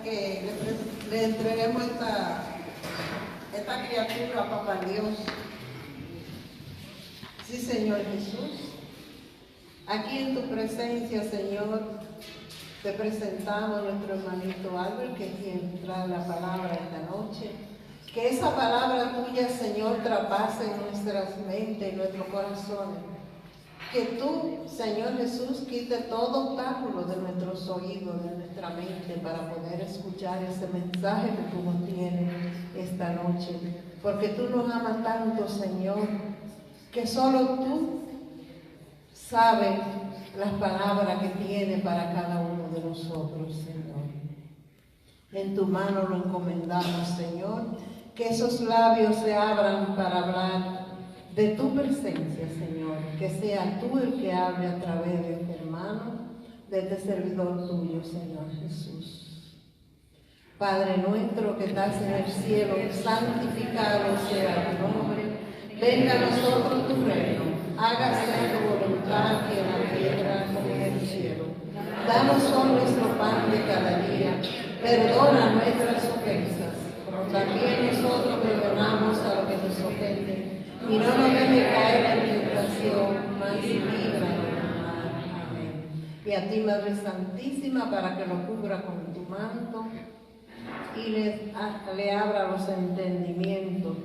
que le entreguemos esta criatura a Papá Dios. Sí, Señor Jesús. Aquí en tu presencia, Señor, te presentamos a nuestro hermanito Albert, que es quien trae la palabra esta noche. Que esa palabra tuya, Señor, traspase nuestras mentes y nuestros corazones. Que tú, Señor Jesús, quite todo obstáculo de nuestros oídos, de nuestra mente, para poder escuchar ese mensaje que tú nos tienes esta noche. Porque tú nos amas tanto, Señor, que solo tú sabes las palabras que tiene para cada uno de nosotros, Señor. En tu mano lo encomendamos, Señor. Que esos labios se abran para hablar de tu presencia, Señor. Que sea tú el que hable a través de este hermano, de este servidor tuyo, Señor Jesús. Padre nuestro que estás en el cielo, santificado sea tu nombre. Venga a nosotros tu reino. Hágase tu voluntad en la tierra como en el cielo. Danos hoy nuestro pan de cada día. Perdona nuestras ofensas, como también nosotros perdonamos a los que nos ofenden. Y no nos dejes caer en tentación, mas líbranos del mal. Amén. Y a ti, Madre Santísima, para que lo cubra con tu manto y le abra los entendimientos.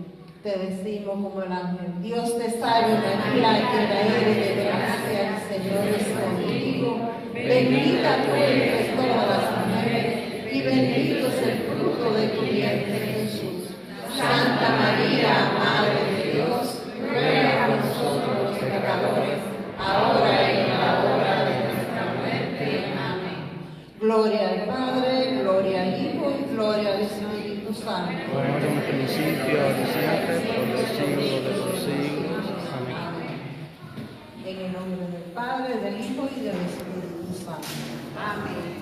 Te decimos como el ángel: Dios te salve María, llena eres de gracia, el Señor es contigo. Bendita tú entre todas las mujeres, y bendito es el fruto de tu vientre, Jesús. Santa María, Madre de Dios, ruega por nosotros los pecadores, ahora y en la hora de nuestra muerte. Amén. Gloria al Padre, gloria al Hijo y gloria al Espíritu Santo. Como en el principio, ahora y siempre, por los siglos de los siglos. Amén. En el nombre del Padre, del Hijo y del Espíritu Santo. Amén.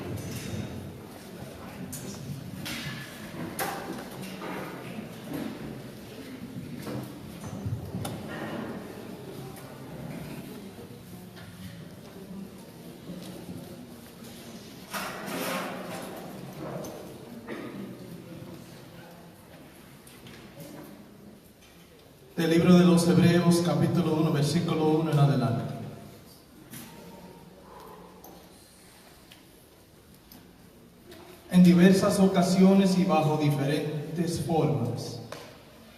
Del libro de los Hebreos, capítulo 1, versículo 1 en adelante. En diversas ocasiones y bajo diferentes formas,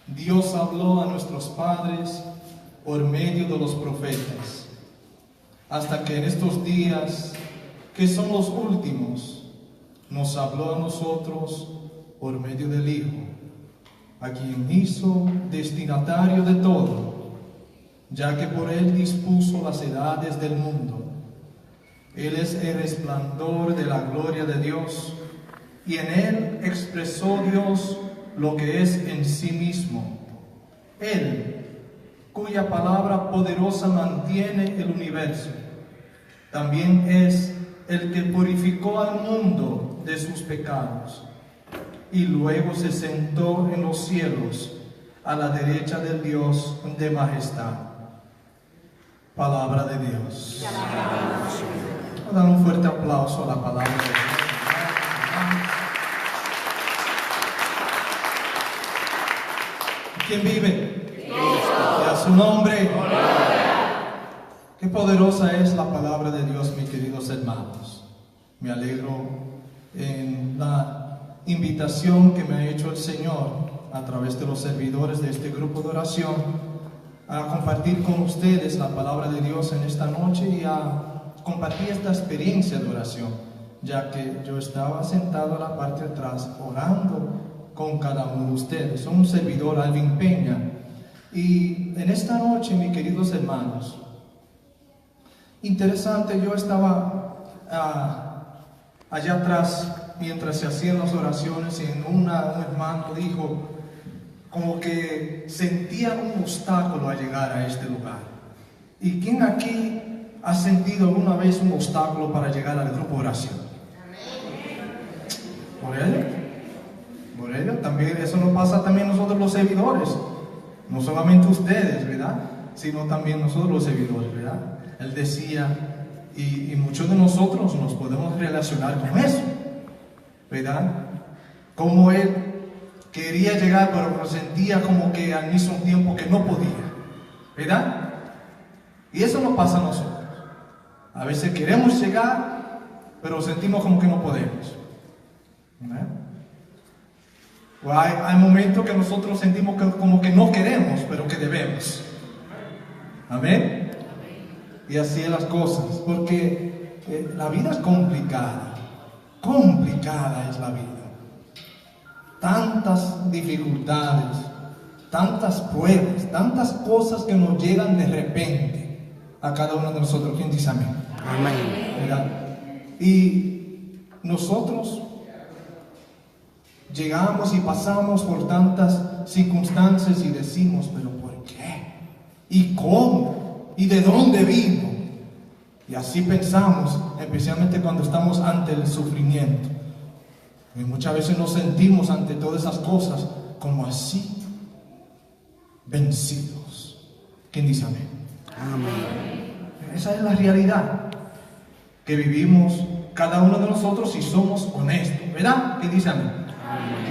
Dios habló a nuestros padres por medio de los profetas, hasta que en estos días, que son los últimos, nos habló a nosotros por medio del Hijo, a quien hizo destinatario de todo, ya que por él dispuso las edades del mundo. Él es el resplandor de la gloria de Dios, y en él expresó Dios lo que es en sí mismo. Él, cuya palabra poderosa mantiene el universo, también es el que purificó al mundo de sus pecados, y luego se sentó en los cielos a la derecha del Dios de majestad. Palabra de Dios. Vamos a dar un fuerte aplauso a la palabra de Dios. ¿Quién vive? Cristo. Y a su nombre. Qué poderosa es la palabra de Dios, mis queridos hermanos. Me alegro en la invitación que me ha hecho el Señor a través de los servidores de este grupo de oración a compartir con ustedes la palabra de Dios en esta noche y a compartir esta experiencia de oración, ya que yo estaba sentado a la parte de atrás orando con cada uno de ustedes. Soy un servidor, Alvin Peña, y en esta noche, mis queridos hermanos, interesante, yo estaba allá atrás mientras se hacían las oraciones, y un hermano dijo como que sentía un obstáculo al llegar a este lugar. ¿Y quién aquí ha sentido alguna vez un obstáculo para llegar al grupo de oración? Por ello, también eso nos pasa también nosotros los servidores, no solamente ustedes, ¿verdad? Sino también nosotros los servidores, ¿verdad? Él decía, y muchos de nosotros nos podemos relacionar con eso. ¿verdad? Como Él quería llegar, pero sentía como que al mismo tiempo que no podía, ¿verdad? Y eso nos pasa a nosotros. A veces queremos llegar, pero sentimos como que no podemos, ¿verdad? O hay momentos que nosotros sentimos como que no queremos, pero que debemos. Amén. Y así es las cosas, porque la vida es complicada. Complicada es la vida. Tantas dificultades, tantas pruebas, tantas cosas que nos llegan de repente a cada uno de nosotros. ¿Quién dice amén? Amén. ¿Verdad? Y nosotros llegamos y pasamos por tantas circunstancias y decimos, pero ¿por qué? ¿Y cómo? ¿Y de dónde vino? Y así pensamos, especialmente cuando estamos ante el sufrimiento. Y muchas veces nos sentimos ante todas esas cosas como así, vencidos. ¿Quién dice amén? Amén. Esa es la realidad que vivimos cada uno de nosotros si somos honestos, ¿verdad? ¿Quién dice amén?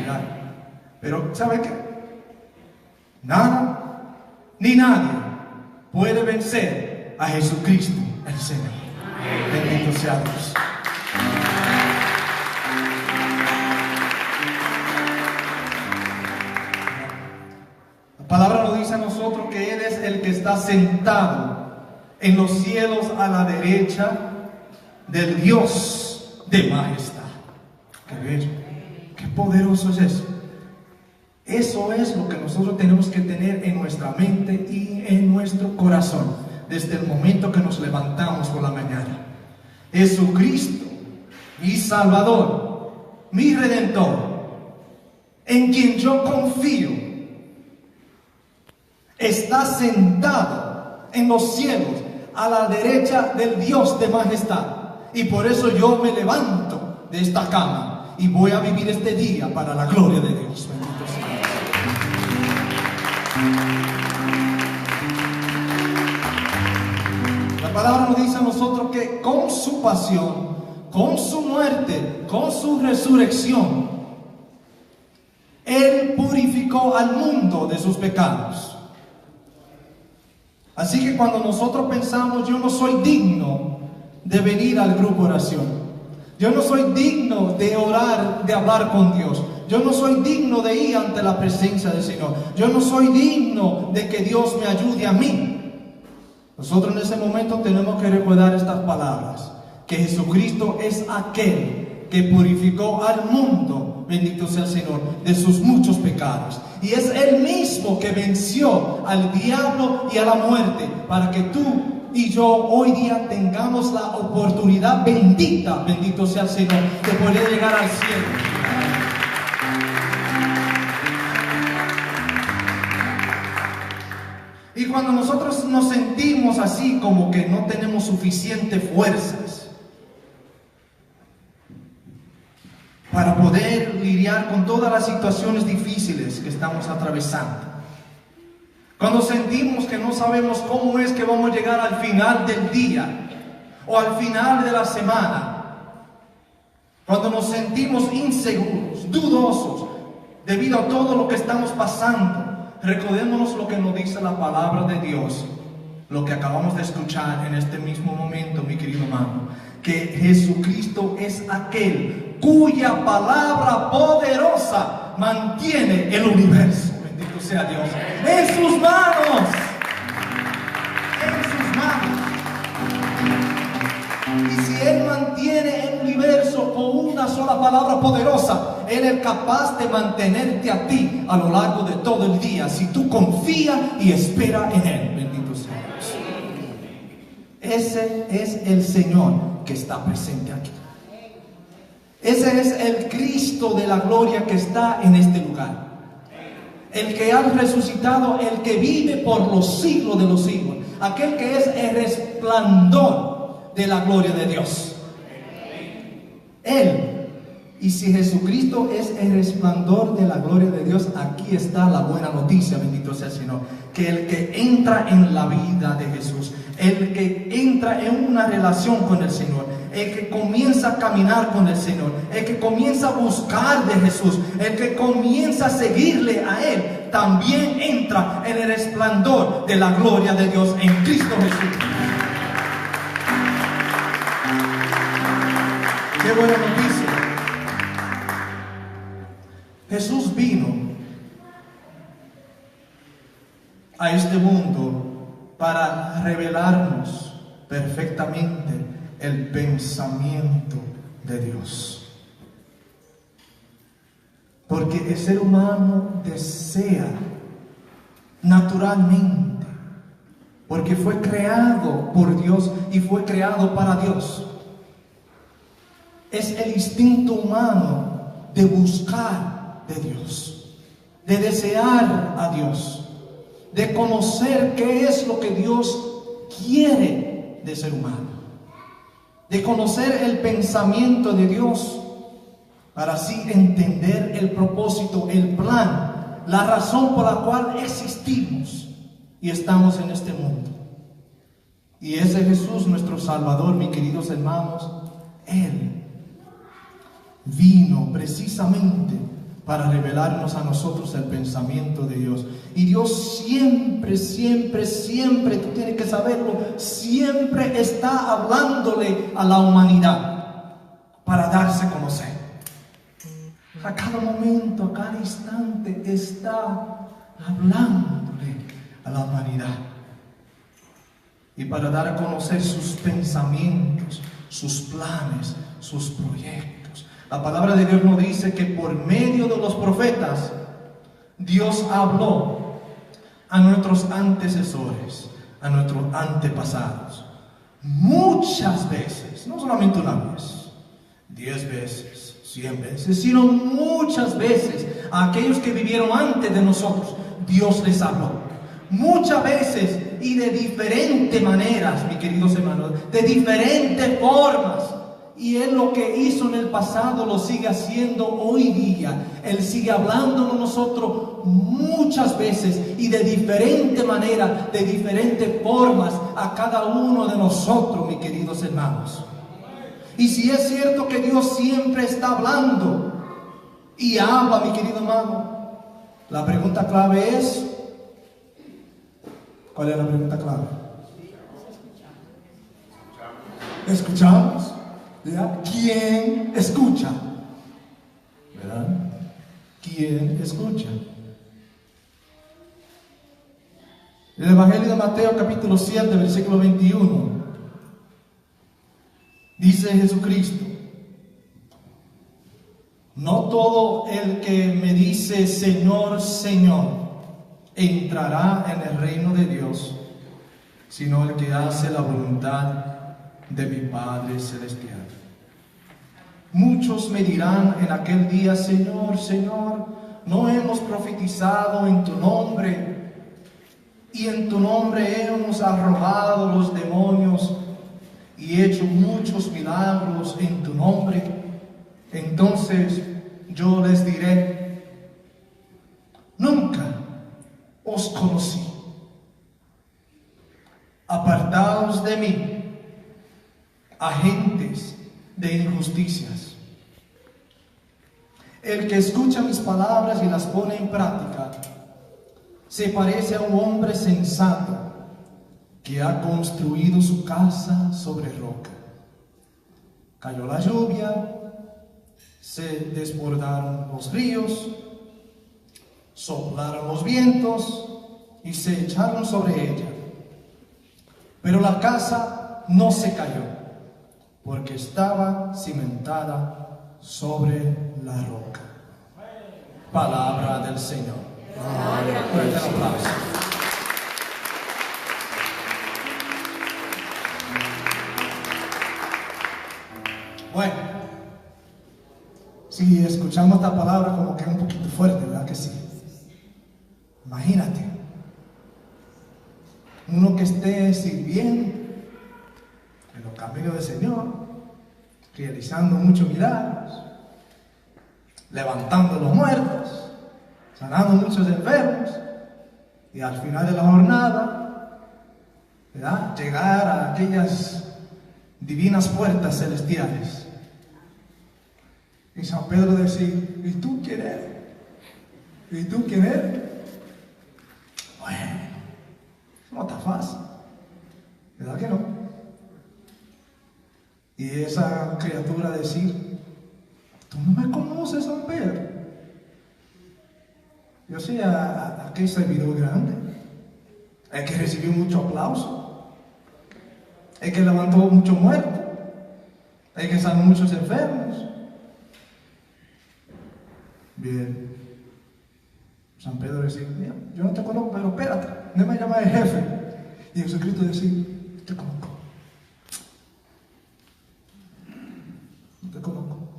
Amén. Pero ¿sabe qué? Nada ni nadie puede vencer a Jesucristo el Señor. Bendito sea Dios. La palabra nos dice a nosotros que Él es el que está sentado en los cielos a la derecha del Dios de majestad. Qué bello, qué poderoso es eso. Eso es lo que nosotros tenemos que tener en nuestra mente y en nuestro corazón desde el momento que nos levantamos por la mañana. Jesucristo, mi Salvador, mi Redentor, en quien yo confío, está sentado en los cielos a la derecha del Dios de majestad. Y por eso yo me levanto de esta cama y voy a vivir este día para la gloria de Dios. Bendito sea. La palabra nos dice a nosotros que con su pasión, con su muerte, con su resurrección, Él purificó al mundo de sus pecados. Así que cuando nosotros pensamos, yo no soy digno de venir al grupo de oración, yo no soy digno de orar, de hablar con Dios, yo no soy digno de ir ante la presencia del Señor, yo no soy digno de que Dios me ayude a mí. Nosotros en ese momento tenemos que recordar estas palabras, que Jesucristo es aquel que purificó al mundo, bendito sea el Señor, de sus muchos pecados. Y es Él mismo que venció al diablo y a la muerte, para que tú y yo hoy día tengamos la oportunidad bendita, bendito sea el Señor, de poder llegar al cielo. Y cuando nosotros nos sentimos así como que no tenemos suficientes fuerzas para poder lidiar con todas las situaciones difíciles que estamos atravesando, cuando sentimos que no sabemos cómo es que vamos a llegar al final del día o al final de la semana, cuando nos sentimos inseguros, dudosos debido a todo lo que estamos pasando, recordémonos lo que nos dice la palabra de Dios, lo que acabamos de escuchar en este mismo momento, mi querido hermano, que Jesucristo es aquel cuya palabra poderosa mantiene el universo. Bendito sea Dios. En sus manos. En sus manos. Y si Él mantiene el universo con una sola palabra poderosa, Él es capaz de mantenerte a ti a lo largo de todo el día, si tú confías y esperas en Él. Bendito sea Dios. Ese es el Señor que está presente aquí. Ese es el Cristo de la gloria que está en este lugar. El que ha resucitado, el que vive por los siglos de los siglos. Aquel que es el resplandor de la gloria de Dios. Él. Y si Jesucristo es el resplandor de la gloria de Dios, aquí está la buena noticia, bendito sea el Señor. Que el que entra en la vida de Jesús, el que entra en una relación con el Señor, el que comienza a caminar con el Señor, el que comienza a buscar de Jesús, el que comienza a seguirle a Él, también entra en el resplandor de la gloria de Dios en Cristo Jesús. Qué buena noticia. Jesús vino a este mundo para revelarnos perfectamente el pensamiento de Dios. Porque el ser humano desea naturalmente, porque fue creado por Dios y fue creado para Dios. Es el instinto humano de buscar de Dios, de desear a Dios, de conocer qué es lo que Dios quiere de ser humano, de conocer el pensamiento de Dios para así entender el propósito, el plan, la razón por la cual existimos y estamos en este mundo. Y ese Jesús, nuestro Salvador, mis queridos hermanos, Él vino precisamente para revelarnos a nosotros el pensamiento de Dios. Y Dios siempre, siempre, siempre, tú tienes que saberlo, siempre está hablándole a la humanidad para darse a conocer. A cada momento, a cada instante está hablándole a la humanidad. Y para dar a conocer sus pensamientos, sus planes, sus proyectos. La palabra de Dios nos dice que por medio de los profetas, Dios habló a nuestros antecesores, a nuestros antepasados. Muchas veces, no solamente una vez, 10 veces, 100 veces, sino muchas veces a aquellos que vivieron antes de nosotros, Dios les habló. Muchas veces y de diferentes maneras, mis queridos hermanos, de diferentes formas. Y Él lo que hizo en el pasado lo sigue haciendo hoy día. Él sigue hablándonos a nosotros muchas veces y de diferente manera, de diferentes formas a cada uno de nosotros, mis queridos hermanos. Y si es cierto que Dios siempre está hablando y habla, mi querido hermano, la pregunta clave es, ¿cuál es la pregunta clave? ¿Escuchamos? ¿Verdad? ¿Quién escucha? ¿Verdad? ¿Quién escucha? El Evangelio de Mateo capítulo 7, versículo 21. Dice Jesucristo: no todo el que me dice Señor, Señor, entrará en el reino de Dios, sino el que hace la voluntad de mi Padre Celestial. Muchos me dirán en aquel día: Señor, Señor, ¿no hemos profetizado en tu nombre? Y en tu nombre hemos arrojado los demonios y hecho muchos milagros en tu nombre. Entonces yo les diré: nunca os conocí. Apartaos de mí, agentes de injusticias. El que escucha mis palabras y las pone en práctica se parece a un hombre sensato que ha construido su casa sobre roca. Cayó la lluvia, se desbordaron los ríos, soplaron los vientos y se echaron sobre ella. Pero la casa no se cayó, porque estaba cimentada sobre la roca. Palabra del Señor. Fuerte el aplauso. Bueno, si escuchamos esta palabra como que es un poquito fuerte, ¿verdad que sí? Imagínate, uno que esté sirviendo en los caminos del Señor, realizando muchos milagros, levantando los muertos, sanando muchos enfermos, y al final de la jornada, ¿verdad?, llegar a aquellas divinas puertas celestiales. Y San Pedro decía, ¿y tú quién eres? ¿Y tú quién eres? Bueno, no está fácil, ¿verdad que no? Y esa criatura decir, tú no me conoces, San Pedro. Yo soy aquel servidor grande, el que recibió mucho aplauso, el que levantó muchos muertos, el que sanó muchos enfermos. Bien, San Pedro decía, mira, yo no te conozco, pero espérate, no me llama el jefe. Y Jesucristo decía, te conozco. No te conozco.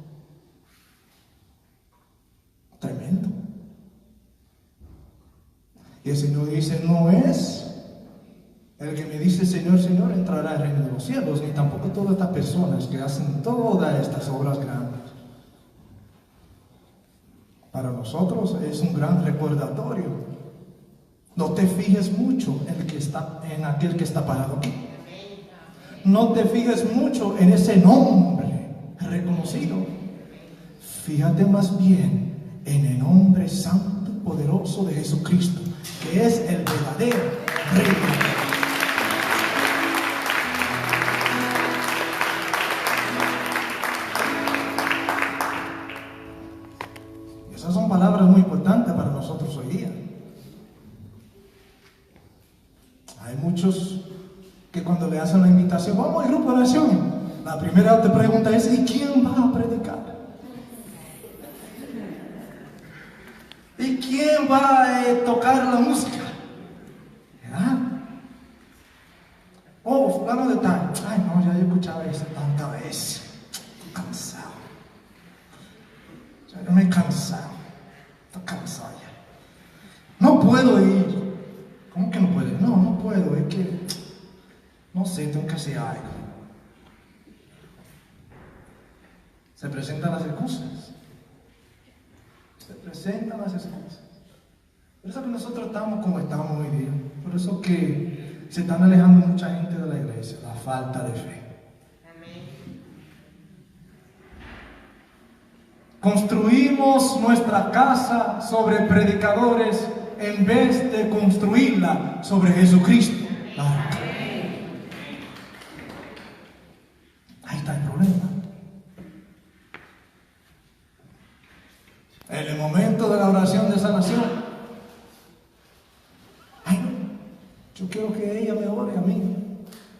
Tremendo. Y el Señor dice, no es el que me dice Señor, Señor, entrará al reino de los cielos, ni tampoco todas estas personas que hacen todas estas obras grandes. Para nosotros es un gran recordatorio. No te fijes mucho en aquel que está parado aquí. No te fijes mucho en ese nombre reconocido. Fíjate más bien en el nombre santo y poderoso de Jesucristo, que es el verdadero Rey. Esas son palabras muy importantes para nosotros hoy día. Hay muchos que cuando le hacen la invitación, vamos al grupo de oración, la primera pregunta es, ¿y quién va a predicar? ¿Y quién va a tocar la música? ¿Verdad? Oh, fulano de tal. Ay, no, ya he escuchado eso tantas veces. Estoy cansado. Yo me he cansado. Estoy cansado ya. No puedo ir. ¿Cómo que no puedo ir? No puedo. Es que, no sé, tengo que hacer algo. Se presentan las excusas. Se presentan las excusas. Por eso que nosotros estamos como estamos hoy día. Por eso que se están alejando mucha gente de la iglesia. La falta de fe. Construimos nuestra casa sobre predicadores en vez de construirla sobre Jesucristo. Ahí está el problema. En el momento de la oración de sanación, ay no, yo quiero que ella me ore a mí,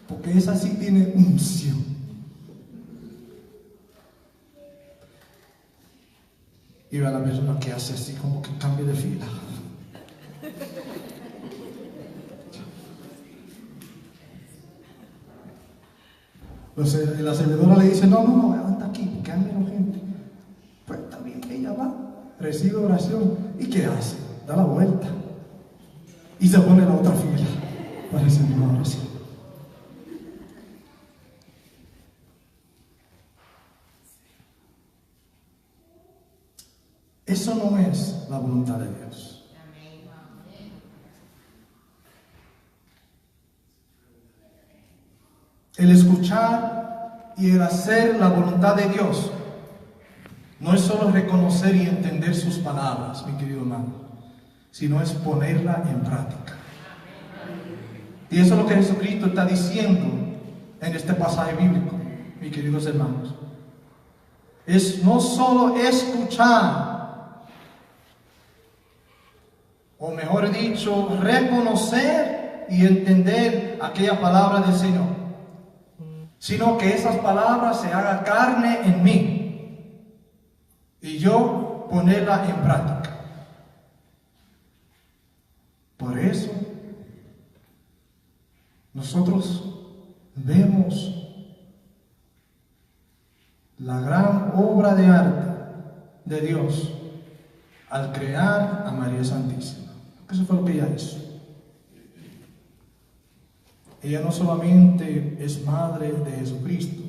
porque esa sí tiene unción. Y ve a la persona que hace así como que cambie de fila. La servidora le dice, no, levanta aquí, porque hay menos gente. Pues está bien, ella va, recibe oración. ¿Y qué hace? Da la vuelta. Y se pone en la otra fila para recibir la oración. Eso no es la voluntad de Dios. El escuchar y el hacer la voluntad de Dios no es solo reconocer y entender sus palabras, mi querido hermano, sino es ponerla en práctica. Y eso es lo que Jesucristo está diciendo en este pasaje bíblico, mis queridos hermanos. Es no solo escuchar, o mejor dicho, reconocer y entender aquella palabra del Señor, sino que esas palabras se hagan carne en mí y yo ponerla en práctica. Por eso nosotros vemos la gran obra de arte de Dios al crear a María Santísima. Eso fue lo que ella hizo. Ella no solamente es madre de Jesucristo,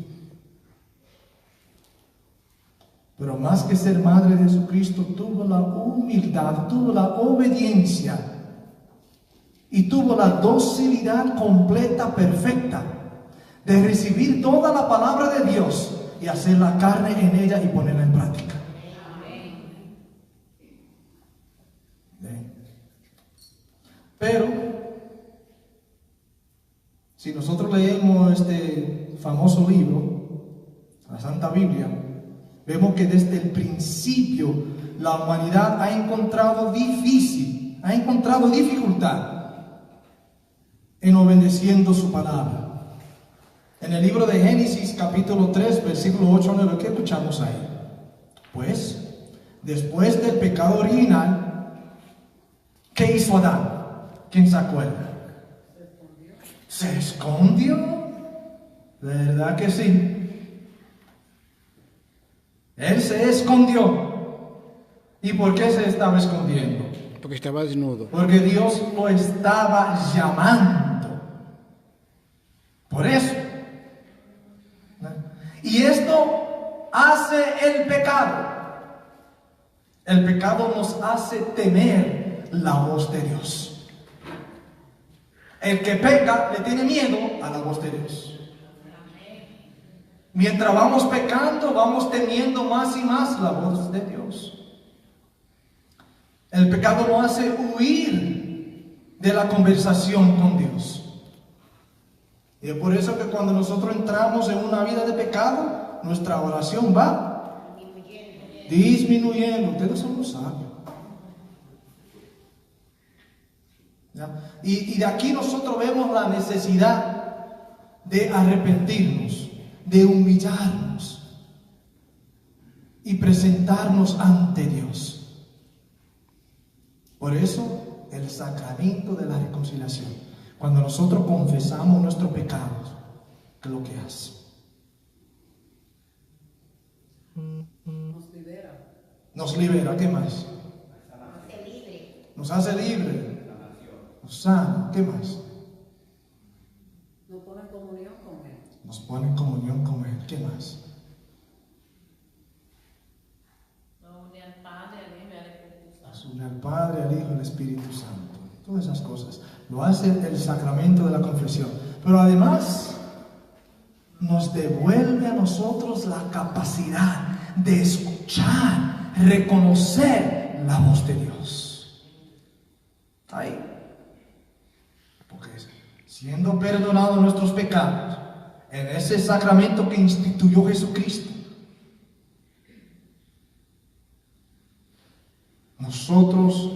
pero más que ser madre de Jesucristo, tuvo la humildad, tuvo la obediencia y tuvo la docilidad completa, perfecta, de recibir toda la palabra de Dios y hacer la carne en ella y ponerla en práctica. Pero si nosotros leemos este famoso libro, la Santa Biblia, vemos que desde el principio la humanidad ha encontrado dificultad en obedeciendo su palabra. En el libro de Génesis, capítulo 3, versículo 8 a 9, ¿qué escuchamos ahí? Pues, después del pecado original, ¿qué hizo Adán? ¿Quién se acuerda? ¿Se escondió? ¿De verdad que sí? Él se escondió. ¿Y por qué se estaba escondiendo? Porque estaba desnudo. Porque Dios lo estaba llamando. Por eso. Y esto hace el pecado. El pecado nos hace temer la voz de Dios. El que peca le tiene miedo a la voz de Dios. Mientras vamos pecando, vamos temiendo más y más la voz de Dios. El pecado nos hace huir de la conversación con Dios. Y es por eso que cuando nosotros entramos en una vida de pecado, nuestra oración va disminuyendo. Ustedes son los sabios. ¿Ya? Y de aquí nosotros vemos la necesidad de arrepentirnos, de humillarnos y presentarnos ante Dios. Por eso el sacramento de la reconciliación, cuando nosotros confesamos nuestros pecados, ¿qué es lo que hace? Nos libera, ¿qué más? Nos hace libre. Nos sana, ¿qué más? Nos pone en comunión con Él. Nos pone en comunión con Él, ¿qué más? Nos une al Padre, al Hijo y al Espíritu Santo. Nos une al Padre, al Hijo y al Espíritu Santo. Todas esas cosas. Lo hace el sacramento de la confesión. Pero además, nos devuelve a nosotros la capacidad de escuchar, reconocer la voz de Dios. Ahí. Porque siendo perdonados nuestros pecados, en ese sacramento que instituyó Jesucristo, nosotros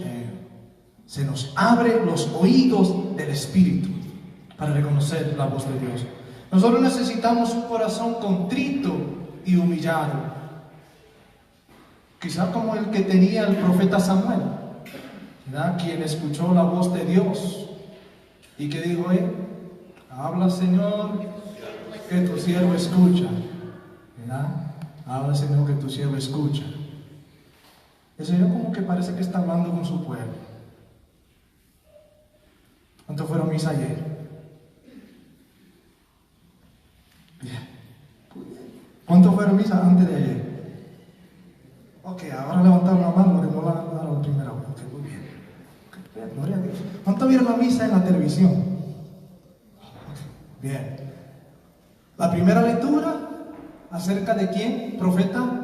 se nos abren los oídos del Espíritu para reconocer la voz de Dios. Nosotros necesitamos un corazón contrito y humillado, quizá como el que tenía el profeta Samuel, ¿verdad? Quien escuchó la voz de Dios y que dijo: habla, Señor, que tu siervo escucha, ¿verdad? Habla, Señor, que tu siervo escucha. El Señor como que parece que está hablando con su pueblo. ¿Cuántos fueron misa ayer? Bien. ¿Cuántos fueron misa antes de ayer? Ok, ahora levantaron la mano porque no la daron la primera vez. Ok, muy bien. Okay, gloria a Dios. ¿Cuántos vieron la misa en la televisión? Okay, bien. La primera lectura, ¿acerca de quién? ¿Profeta?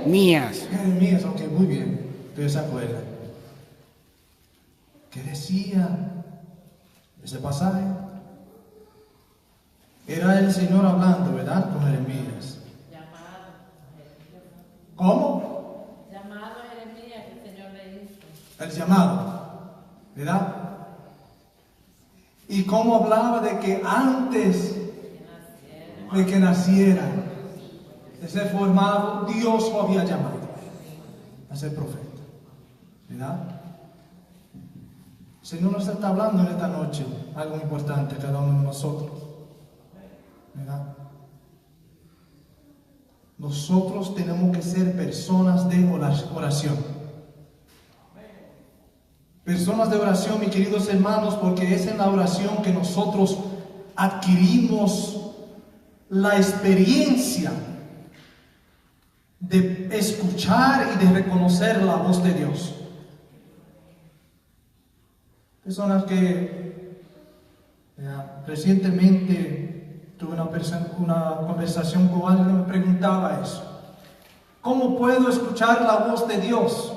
Mías. Jeremías, ok, muy bien. Ustedes se acuerdan. ¿Qué decía ese pasaje? Era el Señor hablando, ¿verdad? Con Jeremías. Llamado. ¿Cómo? Llamado a Jeremías que el Señor le hizo. El llamado, ¿verdad? Y cómo hablaba de que antes de que naciera, de ser formado, Dios lo había llamado a ser profeta, ¿verdad? El Señor nos está hablando en esta noche algo importante a cada uno de nosotros, ¿verdad? Nosotros tenemos que ser personas de oración. Personas de oración, mis queridos hermanos, porque es en la oración que nosotros adquirimos la experiencia de escuchar y de reconocer la voz de Dios. Personas que Recientemente tuve una conversación con alguien que me preguntaba eso. ¿Cómo puedo escuchar la voz de Dios?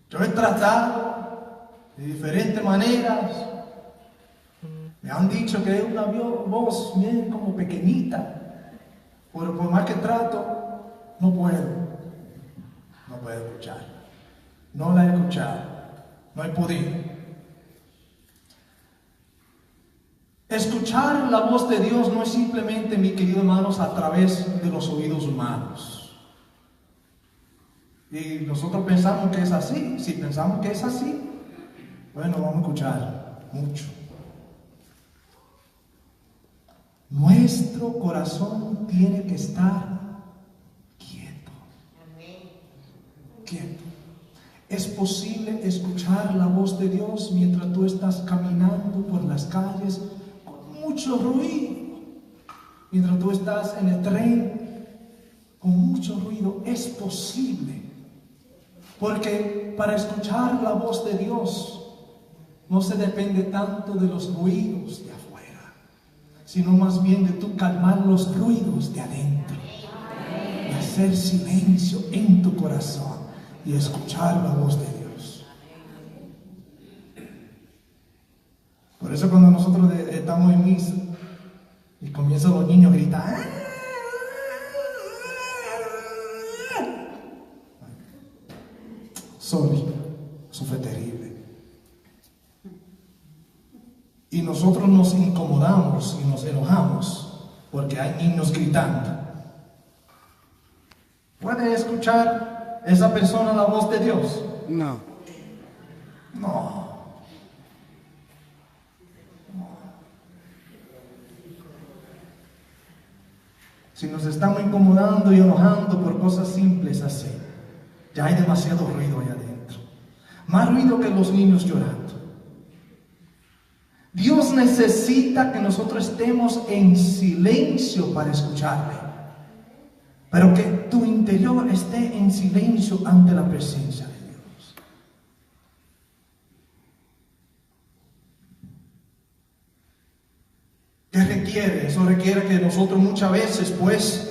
Yo he tratado de diferentes maneras. Me han dicho que es una voz bien como pequeñita. Pero por más que trato, no puedo escuchar. No la he escuchado. No he podido. Escuchar la voz de Dios no es simplemente, mis queridos hermanos, a través de los oídos humanos. Y nosotros pensamos que es así. Si pensamos que es así, bueno, vamos a escuchar mucho. Nuestro corazón tiene que estar quieto. Quieto. Es posible escuchar la voz de Dios mientras tú estás caminando por las calles con mucho ruido. Mientras tú estás en el tren con mucho ruido. Es posible. Porque para escuchar la voz de Dios no se depende tanto de los ruidos de afuera, sino más bien de tú calmar los ruidos de adentro. De hacer silencio en tu corazón y escuchar la voz de Dios. Por eso cuando nosotros estamos en misa y comienzan los niños a gritar, sorry, eso fue terrible. Y nosotros nos incomodamos y nos enojamos porque hay niños gritando. ¿Puede escuchar esa persona la voz de Dios? No. No. Si nos estamos incomodando y enojando por cosas simples así, ya hay demasiado ruido ahí adentro. Más ruido que los niños llorando. Dios necesita que nosotros estemos en silencio para escucharle. Pero que tu interior esté en silencio ante la presencia de Dios. ¿Qué requiere? Eso requiere que nosotros muchas veces, pues,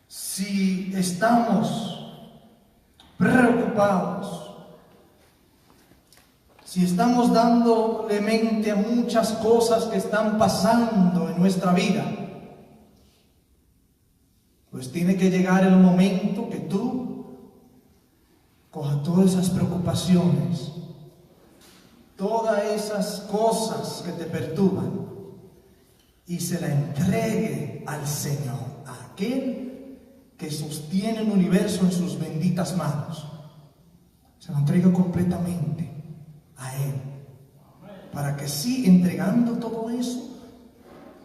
si estamos preocupados, si estamos dándole mente a muchas cosas que están pasando en nuestra vida, pues tiene que llegar el momento que tú cojas todas esas preocupaciones, todas esas cosas que te perturban y se la entregue al Señor, a aquel que sostiene el universo en sus benditas manos. Se la entrega completamente a Él, para que sí, entregando todo eso,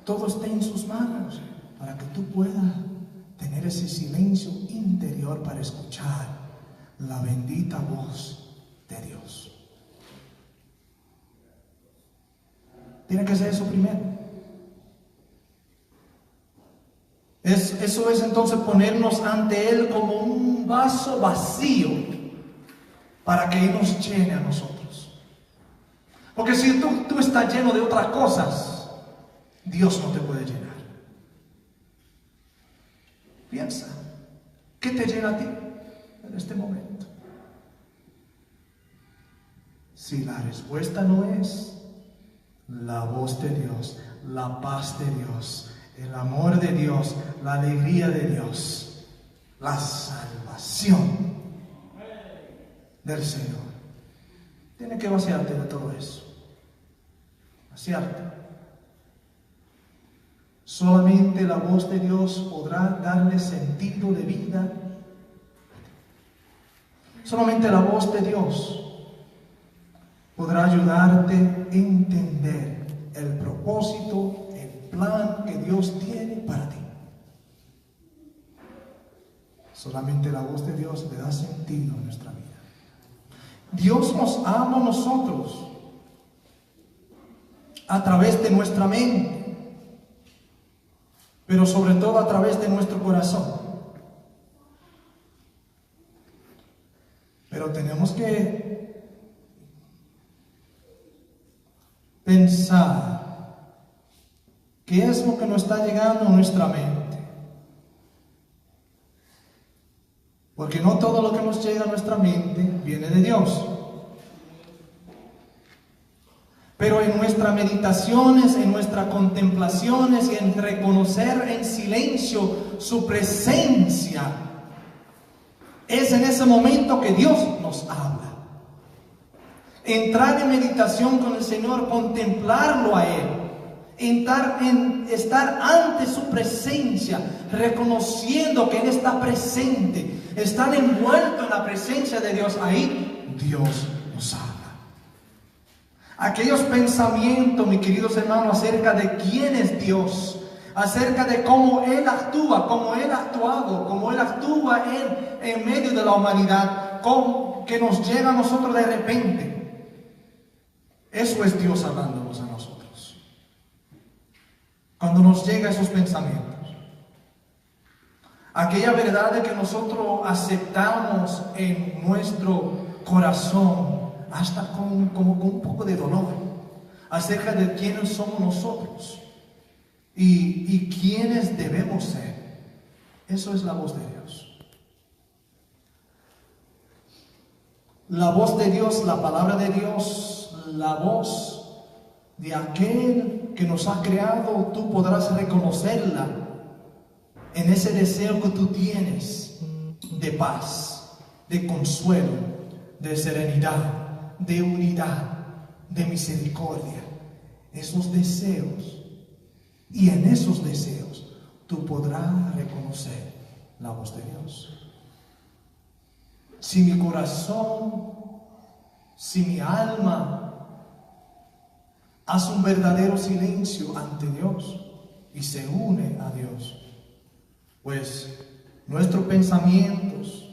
todo esté en sus manos, para que tú puedas tener ese silencio interior para escuchar la bendita voz de Dios. Tiene que ser eso primero. Eso es entonces ponernos ante Él como un vaso vacío para que Él nos llene a nosotros. Porque si tú estás lleno de otras cosas, Dios no te puede llenar. Piensa, ¿qué te llena a ti en este momento? Si la respuesta no es la voz de Dios, la paz de Dios, el amor de Dios, la alegría de Dios, la salvación del Señor, tienes que vaciarte de todo eso. Vaciarte. Solamente la voz de Dios podrá darle sentido de vida. Solamente la voz de Dios podrá ayudarte a entender el propósito, el plan que Dios tiene para ti. Solamente la voz de Dios le da sentido a nuestra vida. Dios nos ama a nosotros a través de nuestra mente, pero sobre todo a través de nuestro corazón. Pero tenemos que pensar qué es lo que nos está llegando a nuestra mente. Porque no todo lo que nos llega a nuestra mente viene de Dios. Pero en nuestras meditaciones, en nuestras contemplaciones y en reconocer en silencio su presencia, es en ese momento que Dios nos habla. Entrar en meditación con el Señor, contemplarlo a Él, estar ante su presencia, reconociendo que Él está presente, estar envuelto en la presencia de Dios. Ahí Dios nos habla. Aquellos pensamientos, mis queridos hermanos, acerca de quién es Dios, acerca de cómo Él actúa, cómo Él ha actuado, cómo Él actúa en medio de la humanidad, que nos llega a nosotros de repente. Eso es Dios hablándonos a nosotros. Cuando nos llega esos pensamientos, aquella verdad que nosotros aceptamos en nuestro corazón, hasta como con un poco de dolor, acerca de quiénes somos nosotros y quiénes debemos ser. Eso es la voz de Dios. La voz de Dios, la palabra de Dios, la voz de aquel que nos ha creado, tú podrás reconocerla en ese deseo que tú tienes de paz, de consuelo, de serenidad, de unidad, de misericordia. Esos deseos, y en esos deseos tú podrás reconocer la voz de Dios. Si mi corazón, si mi alma hace un verdadero silencio ante Dios y se une a Dios, pues nuestros pensamientos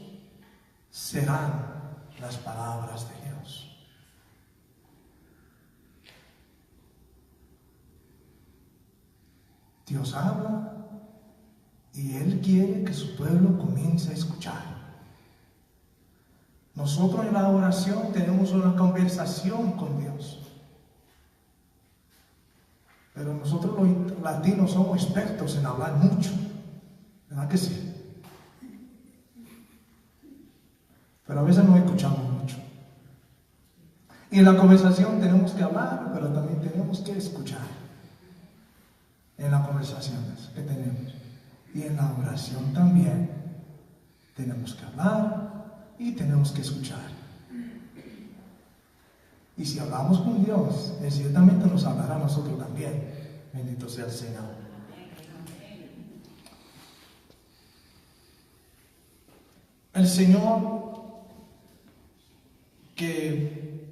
serán las palabras de Dios. Dios habla y Él quiere que su pueblo comience a escuchar. Nosotros en la oración tenemos una conversación con Dios. Pero nosotros los latinos somos expertos en hablar mucho. ¿Verdad que sí? Pero a veces no escuchamos mucho. Y en la conversación tenemos que hablar, pero también tenemos que escuchar. En las conversaciones que tenemos. Y en la oración también tenemos que hablar y tenemos que escuchar. Y si hablamos con Dios, Él ciertamente nos hablará a nosotros también. Bendito sea el Señor. El Señor que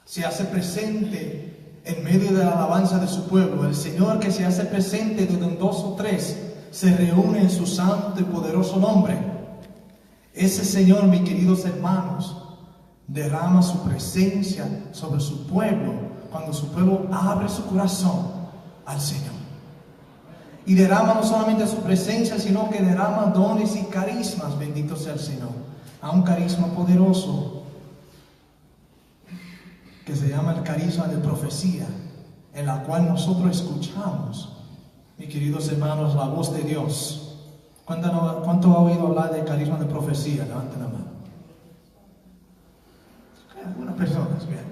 se hace presente en medio de la alabanza de su pueblo, el Señor que se hace presente donde dos o tres se reúnen en su santo y poderoso nombre. Ese Señor, mis queridos hermanos, derrama su presencia sobre su pueblo cuando su pueblo abre su corazón al Señor. Y derrama no solamente su presencia, sino que derrama dones y carismas. Bendito sea el Señor. A un carisma poderoso que se llama el carisma de profecía, en la cual nosotros escuchamos, mis queridos hermanos, la voz de Dios. ¿Cuánto ha oído hablar del carisma de profecía? Levanten la mano. Algunas personas, bien.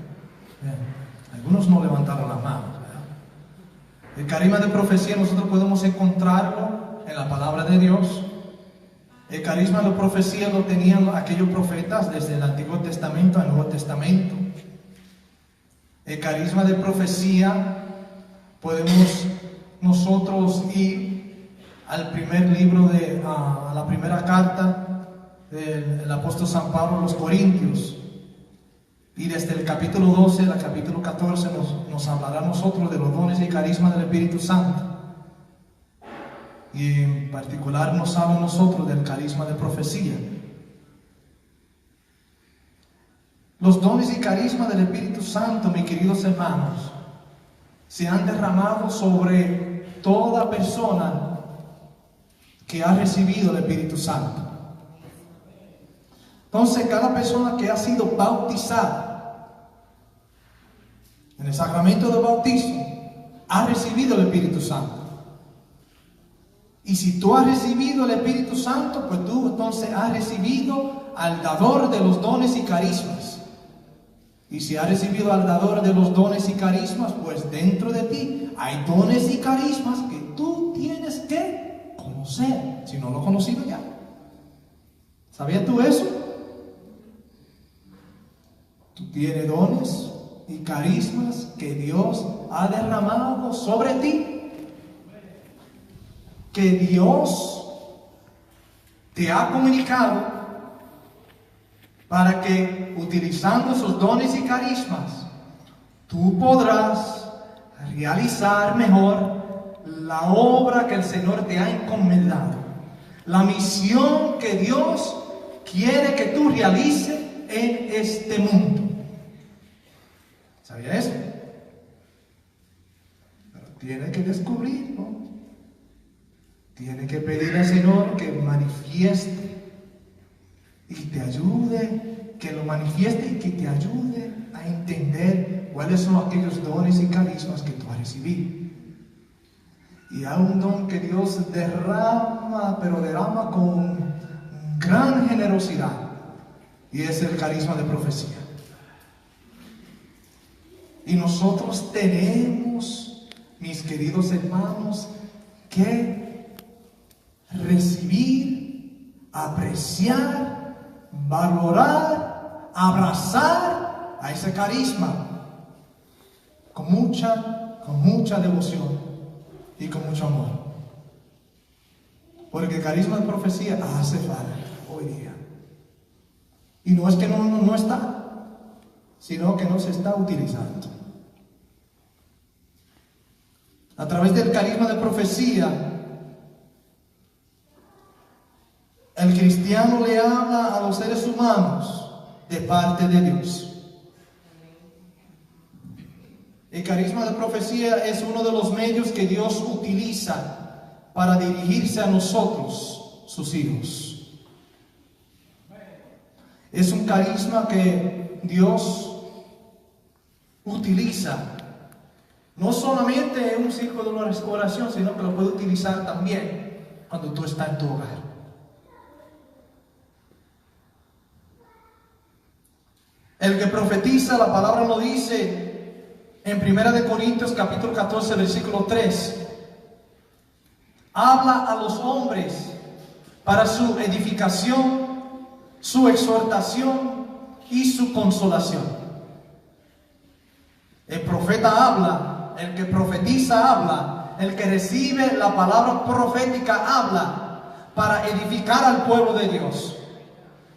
Algunos no levantaron las manos, ¿verdad? El carisma de profecía nosotros podemos encontrarlo en la palabra de Dios. El carisma de profecía lo tenían aquellos profetas desde el Antiguo Testamento al Nuevo Testamento. El carisma de profecía podemos nosotros ir al primer libro a la primera carta del apóstol San Pablo a los Corintios, y desde el capítulo 12 al capítulo 14 nos hablará a nosotros de los dones y carisma del Espíritu Santo, y en particular nos habla a nosotros del carisma de profecía. Los dones y carismas del Espíritu Santo, mis queridos hermanos, se han derramado sobre toda persona que ha recibido el Espíritu Santo. Entonces, cada persona que ha sido bautizada en el sacramento del bautismo, has recibido el Espíritu Santo. Y si tú has recibido el Espíritu Santo, pues tú entonces has recibido al dador de los dones y carismas. Y si has recibido al dador de los dones y carismas, pues dentro de ti hay dones y carismas que tú tienes que conocer, si no lo has conocido ya. ¿Sabías tú eso? Tú tienes dones y carismas que Dios ha derramado sobre ti. Que Dios te ha comunicado para que, utilizando esos dones y carismas, tú podrás realizar mejor la obra que el Señor te ha encomendado, la misión que Dios quiere que tú realices en este mundo. ¿Sabía eso? Pero tienes que descubrirlo. Tienes que pedir al Señor que manifieste y te ayude, que lo manifieste y que te ayude a entender cuáles son aquellos dones y carismas que tú has recibido. Y hay un don que Dios derrama, pero derrama con gran generosidad, y es el carisma de profecía. Y nosotros tenemos, mis queridos hermanos, que recibir, apreciar, valorar, abrazar a ese carisma con mucha devoción y con mucho amor. Porque el carisma de profecía hace falta hoy día. Y no es que no está, sino que no se está utilizando. A través del carisma de profecía, el cristiano le habla a los seres humanos de parte de Dios. El carisma de profecía es uno de los medios que Dios utiliza para dirigirse a nosotros, sus hijos. Es un carisma que Dios utiliza no solamente en un círculo de oración, sino que lo puede utilizar también cuando tú estás en tu hogar. El que profetiza, la palabra lo dice en 1 Corintios capítulo 14, versículo 3. Habla a los hombres para su edificación, su exhortación y su consolación. El profeta habla, el que profetiza habla, el que recibe la palabra profética habla para edificar al pueblo de Dios,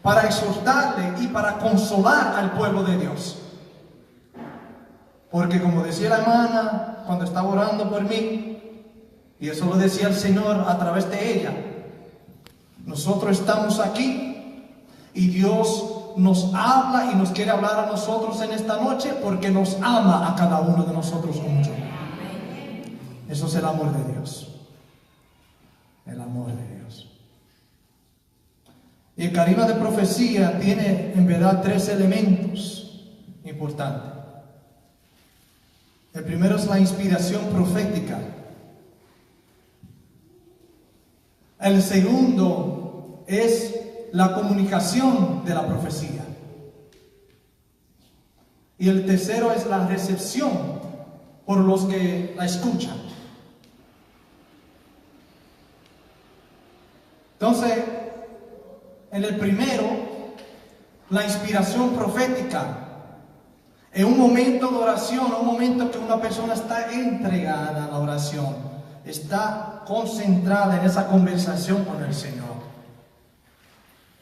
para exhortarle y para consolar al pueblo de Dios. Porque como decía la hermana cuando estaba orando por mí, y eso lo decía el Señor a través de ella, nosotros estamos aquí y Dios nos habla y nos quiere hablar a nosotros en esta noche porque nos ama a cada uno de nosotros mucho. Eso es el amor de Dios. El amor de Dios. Y el carisma de profecía tiene en verdad 3 elementos importantes. El primero es la inspiración profética. El segundo es la comunicación de la profecía. Y el tercero es la recepción por los que la escuchan. Entonces, en el primero, la inspiración profética. En un momento de oración, un momento que una persona está entregada a la oración, está concentrada en esa conversación con el Señor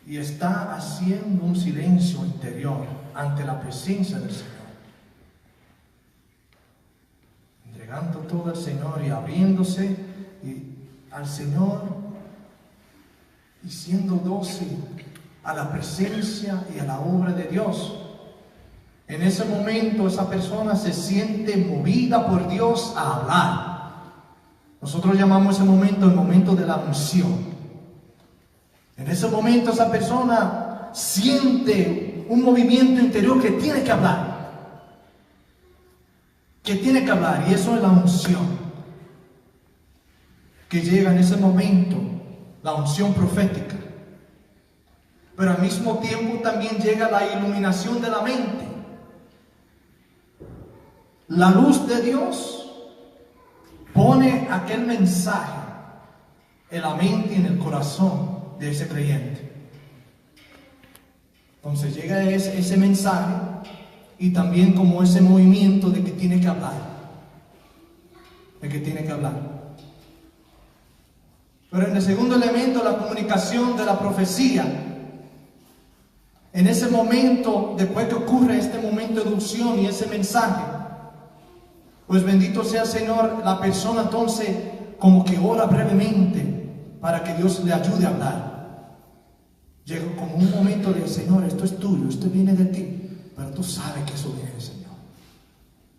y está haciendo un silencio interior ante la presencia del Señor, entregando todo al Señor y abriéndose al Señor y siendo dócil a la presencia y a la obra de Dios. En ese momento esa persona se siente movida por Dios a hablar. Nosotros llamamos ese momento el momento de la unción. En ese momento esa persona siente un movimiento interior que tiene que hablar. que tiene que hablar, y eso es la unción que llega en ese momento, la unción profética. Pero al mismo tiempo también llega la iluminación de la mente. La luz de Dios pone aquel mensaje en la mente y en el corazón de ese creyente. Entonces llega ese mensaje y también como ese movimiento de que tiene que hablar. De que tiene que hablar. Pero en el segundo elemento, la comunicación de la profecía. En ese momento, después que ocurre este momento de unción y ese mensaje, pues bendito sea el Señor, la persona entonces como que ora brevemente para que Dios le ayude a hablar. Llega como un momento de, Señor, esto es tuyo, esto viene de ti, pero tú sabes que eso viene del Señor,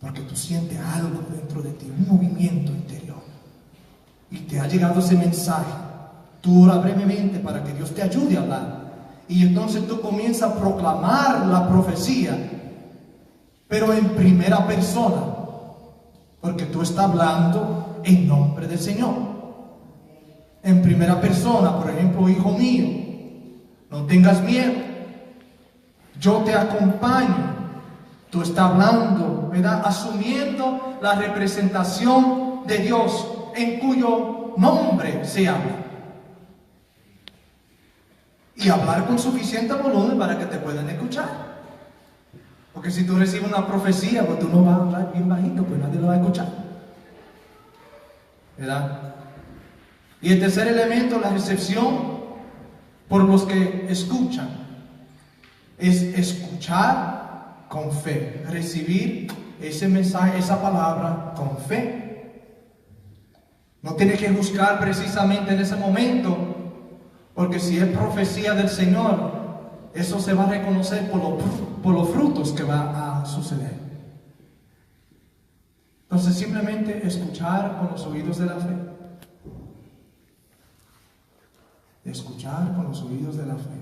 porque tú sientes algo dentro de ti, un movimiento interior, y te ha llegado ese mensaje. Tú ora brevemente para que Dios te ayude a hablar, y entonces tú comienzas a proclamar la profecía, pero en primera persona, porque tú estás hablando en nombre del Señor. En primera persona, por ejemplo, hijo mío, no tengas miedo, yo te acompaño. Tú estás hablando, ¿verdad? Asumiendo la representación de Dios en cuyo nombre se habla. Y hablar con suficiente volumen para que te puedan escuchar. Porque si tú recibes una profecía, pues tú no vas a hablar bien bajito, pues nadie lo va a escuchar, ¿verdad? Y el tercer elemento, la recepción por los que escuchan, es escuchar con fe, recibir ese mensaje, esa palabra con fe. No tienes que buscar precisamente en ese momento, porque si es profecía del Señor, eso se va a reconocer por los frutos que va a suceder. Entonces simplemente escuchar con los oídos de la fe. Escuchar con los oídos de la fe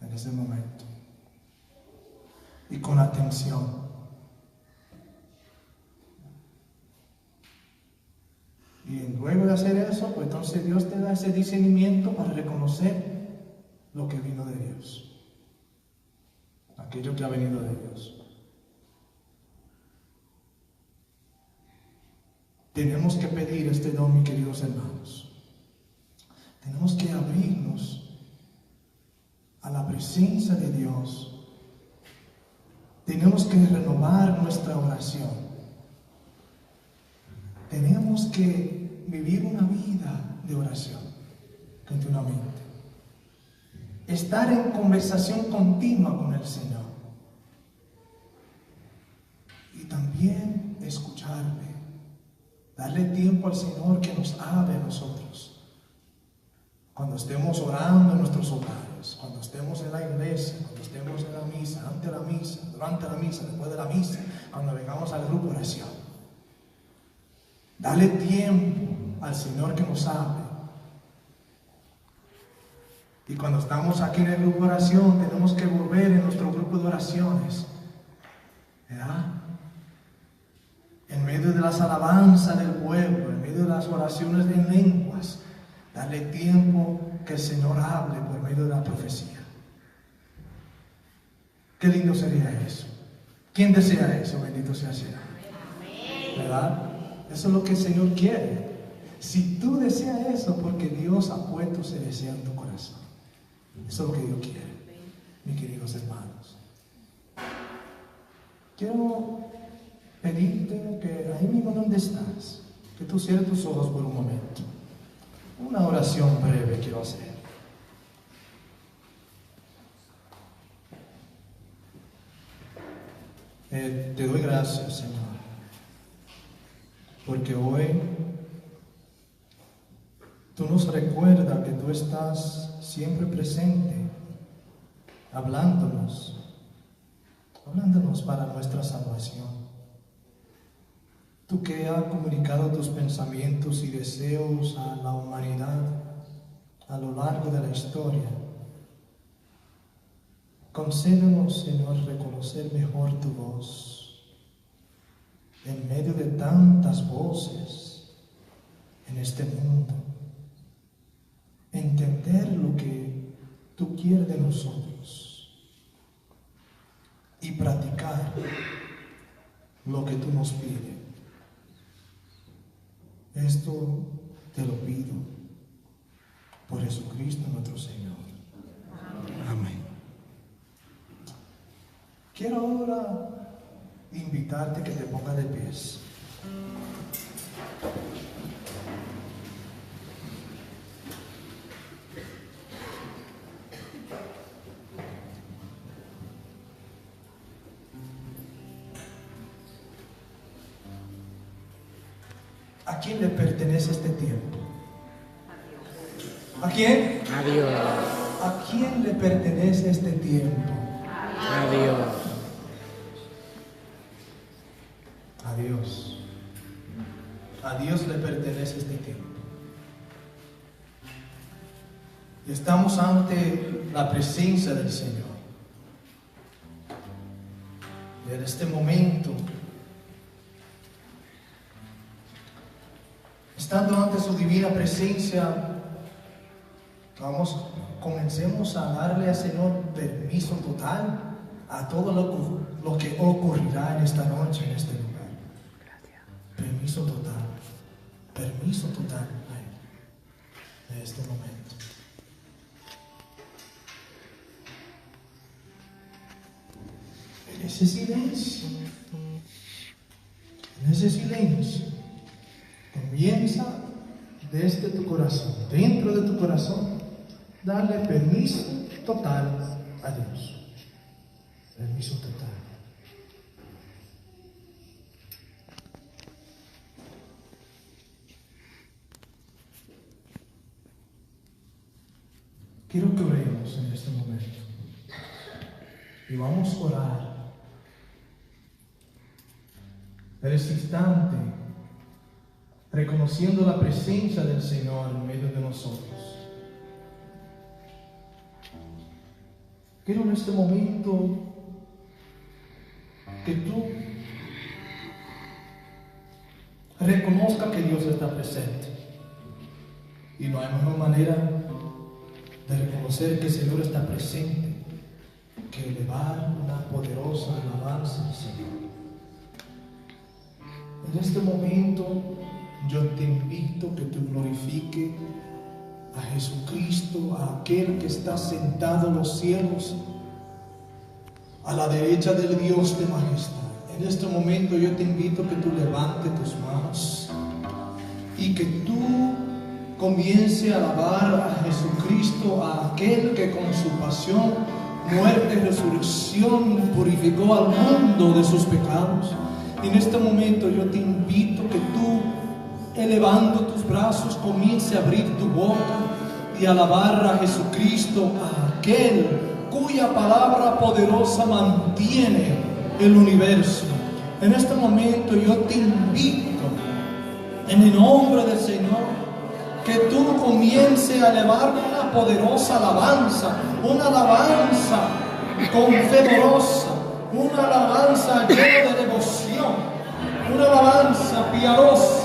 en ese momento. Y con atención. Y luego de hacer eso, pues entonces Dios te da ese discernimiento para reconocer lo que vino de Dios. Aquello que ha venido de Dios. Tenemos que pedir este don, mis queridos hermanos. Tenemos que abrirnos a la presencia de Dios. Tenemos que renovar nuestra oración. Tenemos que vivir una vida de oración continuamente. Estar en conversación continua con el Señor. Y también escucharle. Darle tiempo al Señor que nos hable a nosotros. Cuando estemos orando en nuestros hogares, cuando estemos en la iglesia, cuando estemos en la misa, antes de la misa, durante la misa, después de la misa, cuando vengamos al grupo de oración. Dale tiempo al Señor que nos hable. Y cuando estamos aquí en el grupo de oración, tenemos que volver en nuestro grupo de oraciones, ¿verdad? En medio de las alabanzas del pueblo, en medio de las oraciones en lenguas, darle tiempo que el Señor hable por medio de la profecía. Qué lindo sería eso. ¿Quién desea eso? Bendito sea el Señor. ¿Verdad? Eso es lo que el Señor quiere. Si tú deseas eso, porque Dios ha puesto ese deseo en tu corazón. Eso es lo que Dios quiere, mis queridos hermanos. Quiero pedirte que ahí mismo donde estás, que tú cierres tus ojos por un momento. Una oración breve quiero hacer. Te doy gracias, Señor, porque hoy tú nos recuerdas que tú estás siempre presente, hablándonos para nuestra salvación. Tú que has comunicado tus pensamientos y deseos a la humanidad a lo largo de la historia, concédenos, Señor, reconocer mejor tu voz, en medio de tantas voces en este mundo, entender lo que tú quieres de nosotros y practicar lo que tú nos pides. Esto te lo pido por Jesucristo nuestro Señor. Amén. Quiero ahora invitarte a que te pongas de pies. ¿A quién le pertenece este tiempo? ¿A quién? A Dios. ¿A quién le pertenece este tiempo? A Dios. A Dios. A Dios le pertenece este tiempo. Y estamos ante la presencia del Señor. Y en este momento, estando ante su divina presencia, comencemos a darle al Señor permiso total a todo lo que ocurrirá en esta noche, en este lugar. Permiso total a Él, en este momento. En ese silencio, comienza desde tu corazón, dentro de tu corazón, darle permiso total a Dios. Permiso total. Quiero que oremos en este momento. Y vamos a orar. En este instante, reconociendo la presencia del Señor en medio de nosotros. Quiero en este momento que tú reconozcas que Dios está presente. Y no hay mejor manera de reconocer que el Señor está presente que elevar una poderosa alabanza al Señor. En este momento yo te invito a que tú glorifiques a Jesucristo, a aquel que está sentado en los cielos, a la derecha del Dios de majestad. En este momento yo te invito a que tú levantes tus manos y que tú comience a alabar a Jesucristo, a aquel que con su pasión, muerte y resurrección purificó al mundo de sus pecados. Y en este momento yo te invito a que tú, elevando tus brazos, comience a abrir tu boca y alabar a Jesucristo, a aquel cuya palabra poderosa mantiene el universo. En este momento yo te invito, en el nombre del Señor, que tú comiences a elevar una poderosa alabanza, una alabanza confedorosa, una alabanza llena de devoción, una alabanza piadosa,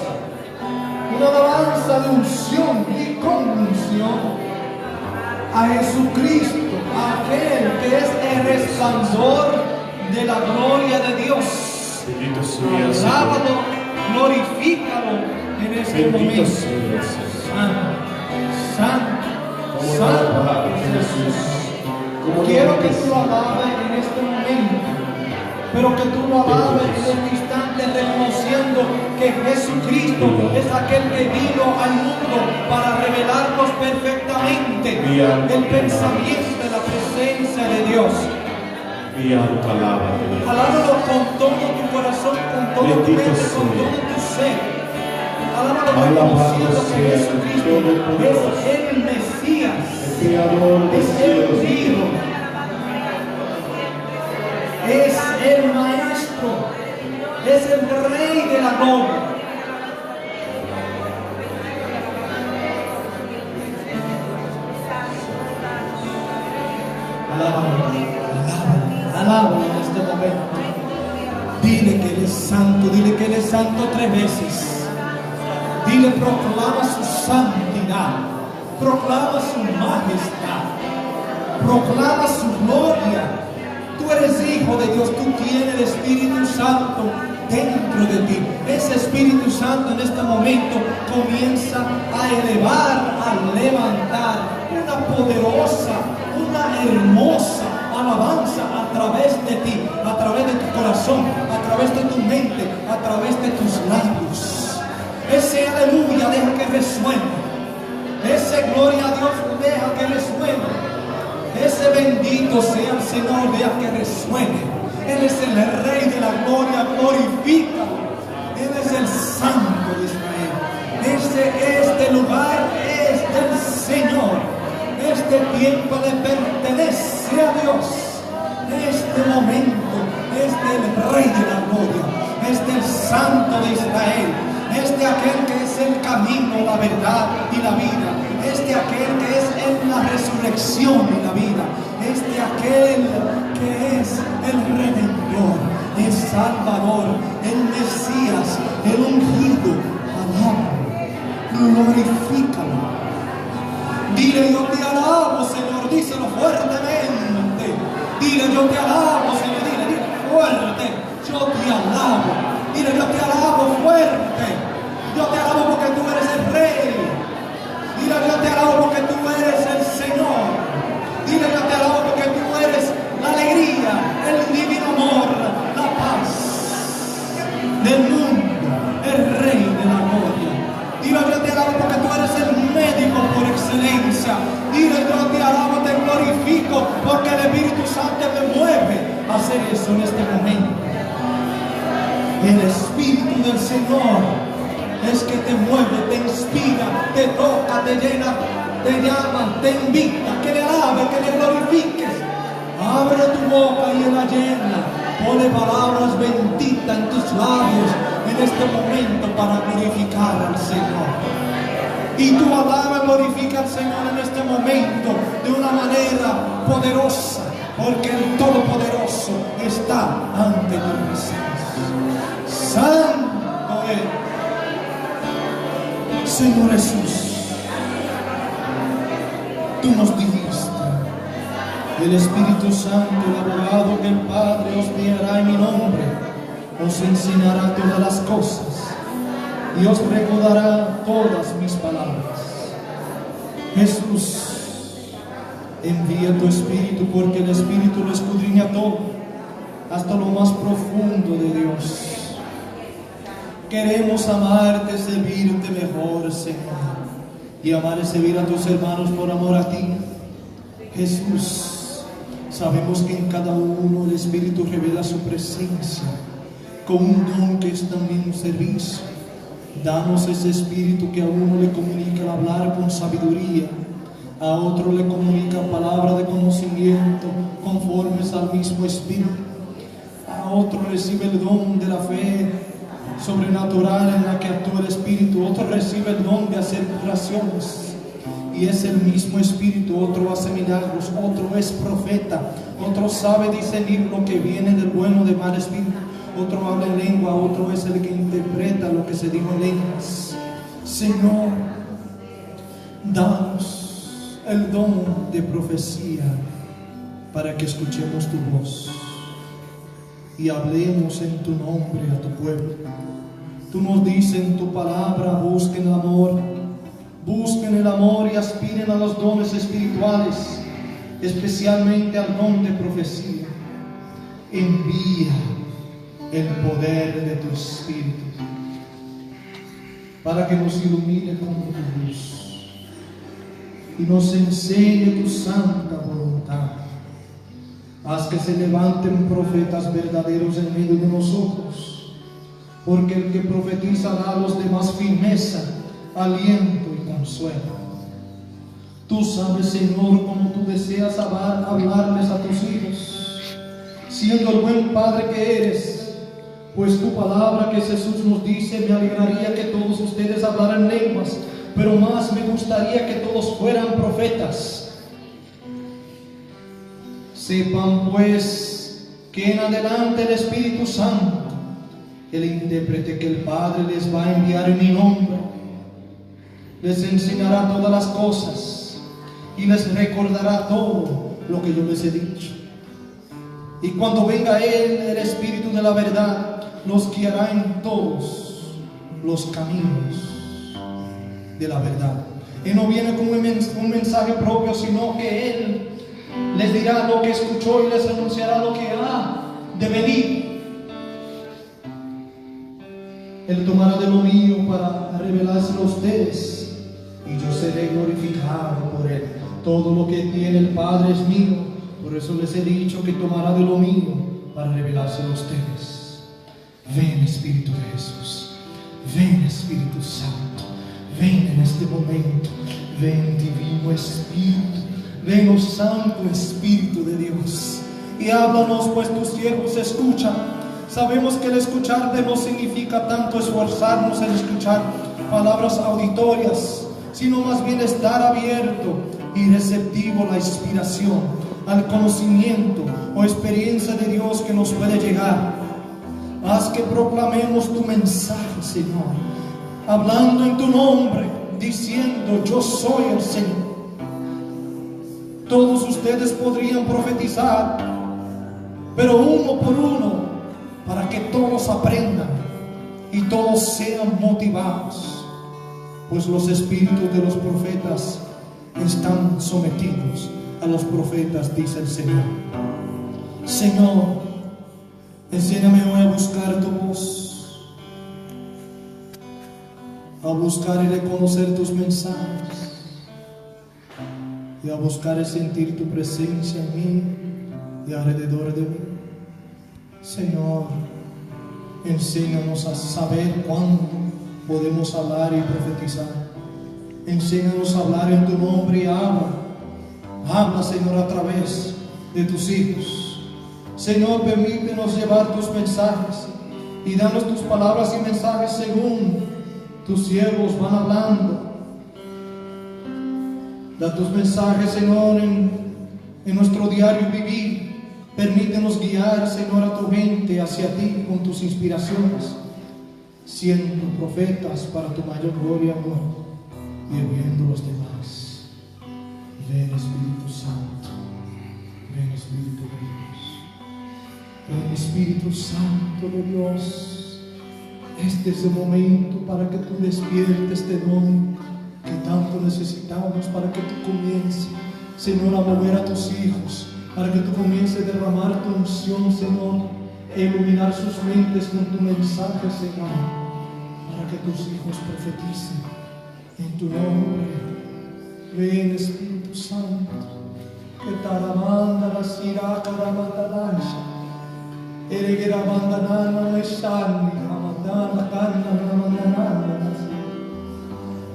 una alabanza de unción y convicción a Jesucristo, a aquel que es el resplandor de la gloria de Dios. Bendito sea el Señor. Alábalo, glorifícalo en este Bendito momento. sea el Señor. Santo, Como santo, la palabra es de Jesús. Como Quiero la que tú lo alabes en este momento, pero que tú lo alabes en este instante reconociendo que Jesucristo es aquel que vino al mundo para revelarnos perfectamente el pensamiento de la presencia de Dios. Mi alma alaba a Dios. Alábalo con todo tu corazón, con todo tu Bendito mente, con sea. todo tu ser. Alábalo Alabado reconociendo que sea el Jesucristo Todopoderoso, es el Mesías, el Creador de es el cielos y ungido, es el Maestro, es el Rey de la gloria. Alábalo, alábalo, alábalo en este momento. Dile que Él es santo, dile que Él es santo 3 veces. Dile, proclama su santidad, proclama su majestad, proclama su gloria. Tú eres hijo de Dios, tú tienes el Espíritu Santo dentro de ti. Ese Espíritu Santo en este momento comienza a elevar, a levantar una poderosa, una hermosa alabanza a través de ti, a través de tu corazón, a través de tu mente, a través de tus labios. Ese aleluya deja que resuene, ese gloria a Dios deja que resuene. Ese bendito sea el Señor, deja que resuene. Él es el Rey de la gloria, glorifícalo. Él es el Santo de Israel. Este lugar es del Señor. Este tiempo le pertenece a Dios. Este momento es del Rey de la gloria. Es del Santo de Israel. Es de aquel que es el camino, la verdad y la vida. Es de aquel que es en la resurrección y la vida. Es de aquel que es el Redentor, el Salvador, el Mesías, el ungido. Alábalo, glorifícalo. Dile, yo te alabo, Señor, díselo fuertemente. Dile, yo te alabo, Señor, dile fuerte, yo te alabo. Dile, yo te alabo fuerte. Yo te alabo porque tú eres el Rey. Dile, yo te alabo porque tú eres el Señor. Dile, yo te alabo porque tú eres la alegría, el divino amor, la paz del mundo, el Rey de la gloria. Dile, yo te alabo porque tú eres el médico por excelencia. Dile, yo te alabo, te glorifico porque el Espíritu Santo me mueve a hacer eso en este momento. El Espíritu del Señor es que te mueve, te inspira, te toca, te llena, te llama, te invita, que le alabe, que le glorifiques. Abre tu boca y la llena. Pone palabras benditas en tus labios en este momento para glorificar al Señor. Y tú alaba y glorifica al Señor en este momento de una manera poderosa, porque el Todopoderoso está ante tu presencia. Santo es, Señor Jesús. Tú nos dijiste, el Espíritu Santo, el abogado que el Padre os enviará en mi nombre, os enseñará todas las cosas y os recordará todas mis palabras. Jesús, envía tu Espíritu, porque el Espíritu lo escudriña todo, hasta lo más profundo de Dios. Queremos amarte, servirte mejor, Señor, y amar y servir a tus hermanos por amor a ti. Jesús, sabemos que en cada uno el Espíritu revela su presencia con un don que es también un servicio. Danos ese Espíritu que a uno le comunica el hablar con sabiduría, a otro le comunica palabra de conocimiento conformes al mismo Espíritu, a otro recibe el don de la fe sobrenatural en la que actúa el Espíritu, otro recibe el don de hacer curaciones y es el mismo Espíritu, otro hace milagros, otro es profeta, otro sabe discernir lo que viene del bueno o del mal espíritu, otro habla en lengua, otro es el que interpreta lo que se dijo en lenguas. Señor, danos el don de profecía para que escuchemos tu voz y hablemos en tu nombre a tu pueblo. Tú nos dices en tu palabra, busquen el amor y aspiren a los dones espirituales, especialmente al don de profecía. Envía el poder de tu Espíritu para que nos ilumine con tu luz y nos enseñe tu santa voluntad. Haz que se levanten profetas verdaderos en medio de nosotros, porque el que profetiza da a los demás firmeza, aliento y consuelo. Tú sabes, Señor, cómo tú deseas hablarles a tus hijos, siendo el buen Padre que eres, pues tu palabra que Jesús nos dice, me alegraría que todos ustedes hablaran lenguas, pero más me gustaría que todos fueran profetas. Sepan pues que en adelante el Espíritu Santo el intérprete que el Padre les va a enviar en mi nombre. Les enseñará todas las cosas y les recordará todo lo que yo les he dicho. Y cuando venga Él, el Espíritu de la verdad, los guiará en todos los caminos de la verdad. Él no viene con un mensaje propio, sino que Él les dirá lo que escuchó y les anunciará lo que ha de venir. Él tomará de lo mío para revelárselo a ustedes, y yo seré glorificado por Él. Todo lo que tiene el Padre es mío, por eso les he dicho que tomará de lo mío para revelárselo a ustedes. Ven, Espíritu de Jesús, ven, Espíritu Santo, ven en este momento, ven, Divino Espíritu, ven, oh Santo Espíritu de Dios, y háblanos, pues tus siervos escuchan. Sabemos que el escucharte no significa tanto esforzarnos en escuchar palabras auditorias, sino más bien estar abierto y receptivo a la inspiración, al conocimiento o experiencia de Dios que nos puede llegar. Haz que proclamemos tu mensaje, Señor, hablando en tu nombre, diciendo: yo soy el Señor. Todos ustedes podrían profetizar, pero uno por uno, para que todos aprendan y todos sean motivados, pues los espíritus de los profetas están sometidos a los profetas, dice el Señor. Señor, enséñame hoy a buscar tu voz, a buscar y reconocer tus mensajes, y a buscar y sentir tu presencia en mí y alrededor de mí. Señor, enséñanos a saber cuándo podemos hablar y profetizar. Enséñanos a hablar en tu nombre y habla, Señor, a través de tus hijos. Señor, permítenos llevar tus mensajes y danos tus palabras y mensajes según tus siervos van hablando. Da tus mensajes, Señor, en nuestro diario vivir. Permítenos guiar, Señor, a tu gente hacia ti con tus inspiraciones, siendo profetas para tu mayor gloria y amor, y oyendo los demás. Ven, Espíritu Santo, ven, Espíritu de Dios, ven, Espíritu Santo de Dios. Este es el momento para que tú despiertes este don que tanto necesitamos, para que tú comiences, Señor, a mover a tus hijos, para que tú comiences a derramar tu unción, Señor, e iluminar sus mentes con tu mensaje, Señor, para que tus hijos profeticen en tu nombre. Ven, Espíritu Santo, que taramanda la siraca la matalansha, eregera bandanana la shani, amatana canna la mandanana,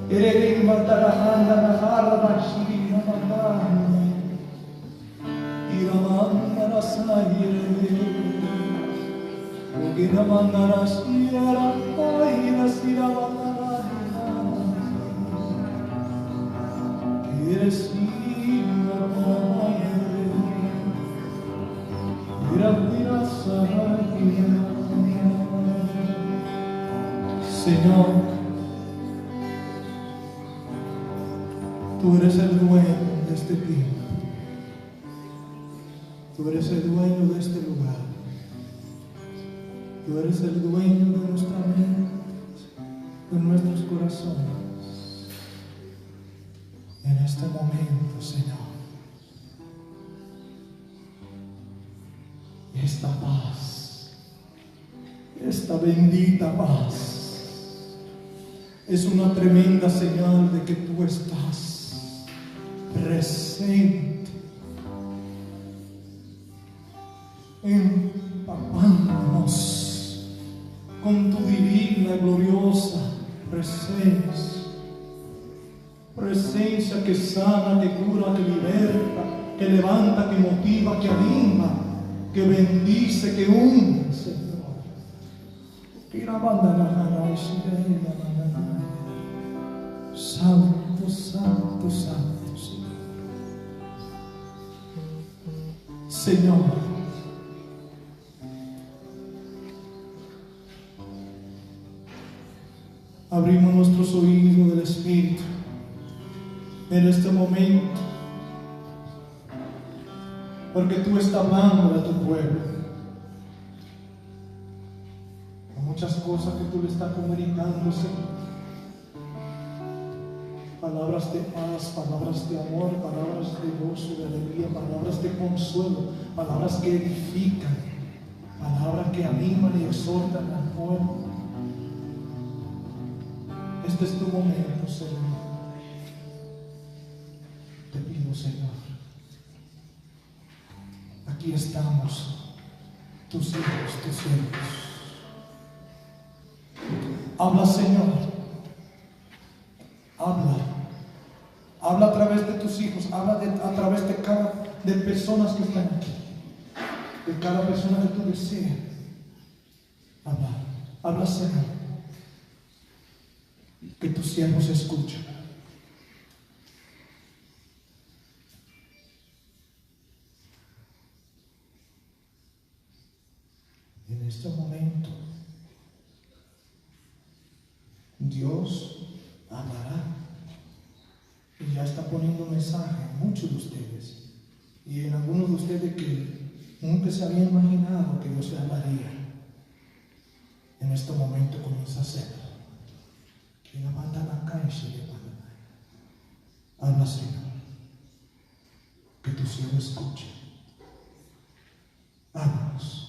eregera matarahanda la jarra la shiri la matana. Iramandara sayere, Iramandara siyara, Ira siramandara, Eres Ira sayere. Señor, tú eres el dueño de este tiempo. Tú eres el dueño de este lugar. Tú eres el dueño de nuestra mente, de nuestros corazones. En este momento, Señor, esta paz, esta bendita paz, es una tremenda señal de que tú estás presente, empapándonos con tu divina y gloriosa presencia que sana, que cura, que liberta, que levanta, que motiva, que anima, que bendice, que une, Señor. Santo, santo, santo, Señor. Señor, en este momento, porque tú estás hablando a tu pueblo. Hay muchas cosas que tú le estás comunicando, Señor. Palabras de paz, palabras de amor, palabras de gozo, de alegría, palabras de consuelo, palabras que edifican, palabras que animan y exhortan al pueblo. Este es tu momento, Señor. Te pido, Señor, aquí estamos, tus hijos, tus siervos. Habla, Señor. Habla. Habla a través de tus hijos. Habla a través de personas que están aquí. De cada persona que tú deseas. Habla. Habla, Señor. Que tus siervos escuchen. En este momento, Dios hablará. Y ya está poniendo un mensaje en muchos de ustedes. Y en algunos de ustedes que nunca se habían imaginado que Dios le hablaría. En este momento comienza a hacerlo. Habla, Señor. Que tu siervo escuche. Háblanos.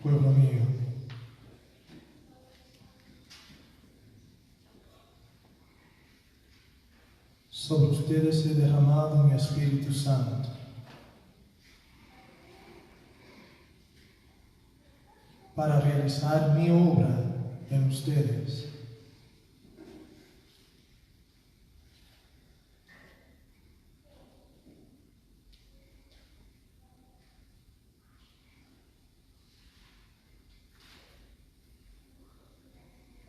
Pueblo mío, sobre ustedes he derramado mi Espíritu Santo para realizar mi obra en ustedes.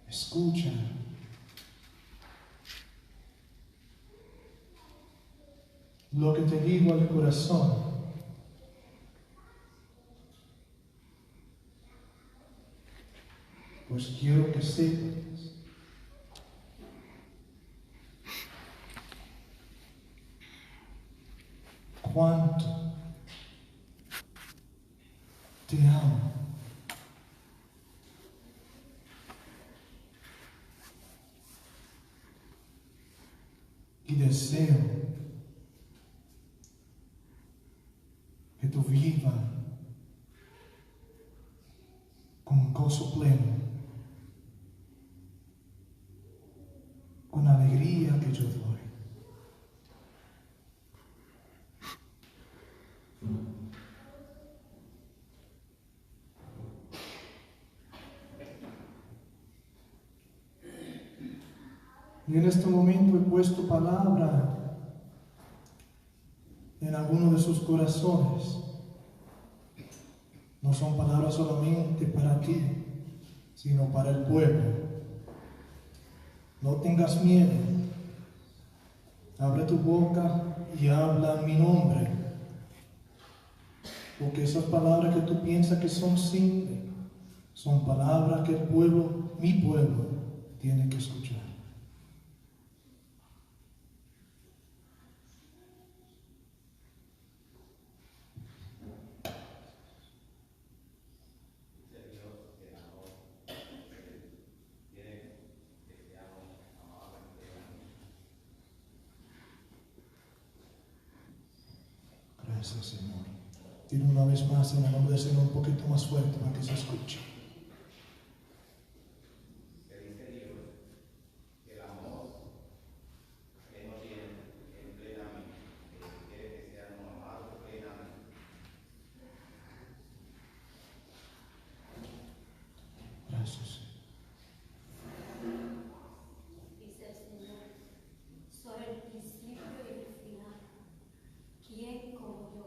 Escucha. Lo que te digo al corazón. Pues quiero que sepas cuánto te amo. Y deseo que tú vivas con gozo pleno, con alegría que yo doy. Y en este momento he puesto palabra en alguno de sus corazones. No son palabras solamente para ti, sino para el pueblo. No tengas miedo. Abre tu boca y habla en mi nombre. Porque esas palabras que tú piensas que son simples, son palabras que el pueblo, mi pueblo, tiene que escuchar. Gracias, Señor. Y una vez más en el nombre del Señor un poquito más fuerte para que se escuche. Gracias, Señor. Dice el Señor, soy el principio y el final. ¿Quién como yo?